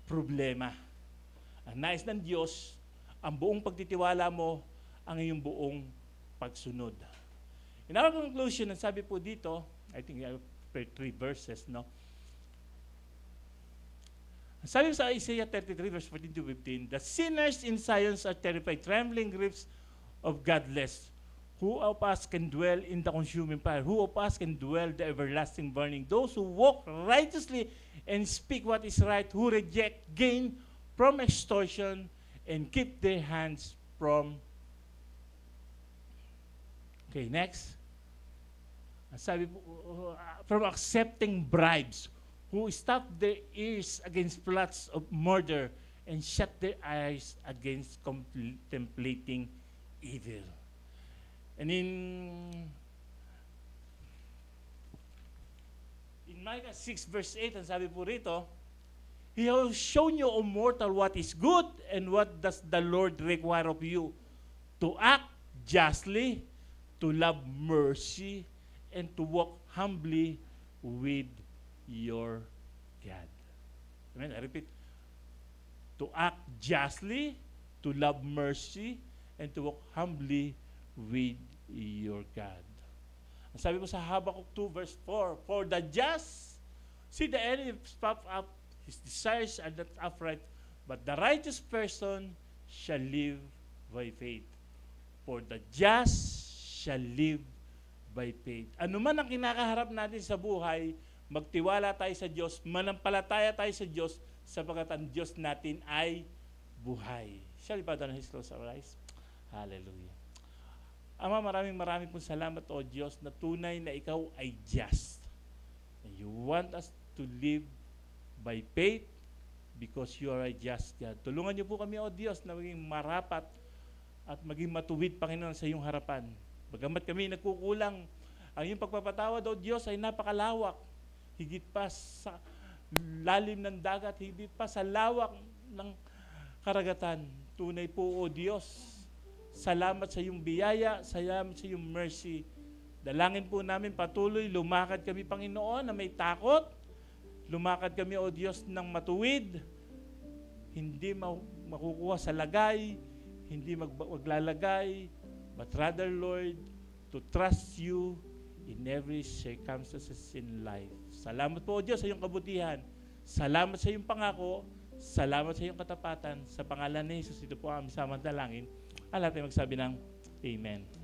problema. Ang nais ng Diyos, ang buong pagtitiwala mo, ang iyong buong pagsunod. In our conclusion, ang sabi po dito, I think I have 3 verses, no? Ang sabi sa Isaiah 33, verse 14 to 15, the sinners in Zion are terrified, trembling grips of godless. Who of us can dwell in the consuming fire? Who of us can dwell the everlasting burning? Those who walk righteously and speak what is right, who reject gain from extortion and keep their hands from. Okay, next. Sabi po, from accepting bribes, who stop their ears against plots of murder and shut their eyes against contemplating evil. And in Micah 6 verse 8, ang sabi po rito, He has shown you, O mortal, what is good and what does the Lord require of you, to act justly, to love mercy, and to walk humbly with your God. Amen? I repeat. To act justly, to love mercy, and to walk humbly with your God. Ang sabi po sa Habakkuk 2 verse 4, for the just, see the enemy puff up, his desires are not upright, but the righteous person shall live by faith. For the just shall live by faith. Ano man ang kinakaharap natin sa buhay, magtiwala tayo sa Diyos, manampalataya tayo sa Diyos, sapagkat ang Diyos natin ay buhay. Shall we bow down his close our eyes? Hallelujah. Ama, maraming pong salamat, O Diyos, na tunay na ikaw ay just. And you want us to live by faith because you are a just God. Tulungan niyo po kami, O Diyos, na maging marapat at maging matuwid, Panginoon, sa iyong harapan. Bagamat kami nagkukulang, ang iyong pagpapatawad, O Diyos, ay napakalawak. Higit pa sa lalim ng dagat, higit pa sa lawak ng karagatan. Tunay po, O Diyos, salamat sa iyong biyaya, salamat sa iyong mercy. Dalangin po namin patuloy, lumakad kami, Panginoon, na may takot. Lumakad kami, O Diyos, ng matuwid. Hindi makukuha sa lagay, hindi maglalagay, but rather, Lord, to trust you in every circumstances in life. Salamat po, Diyos, sa iyong kabutihan. Salamat sa iyong pangako. Salamat sa iyong katapatan. Sa pangalan ni Jesus, ito po ang aming samantalangin. Lahat ay magsabi ng Amen.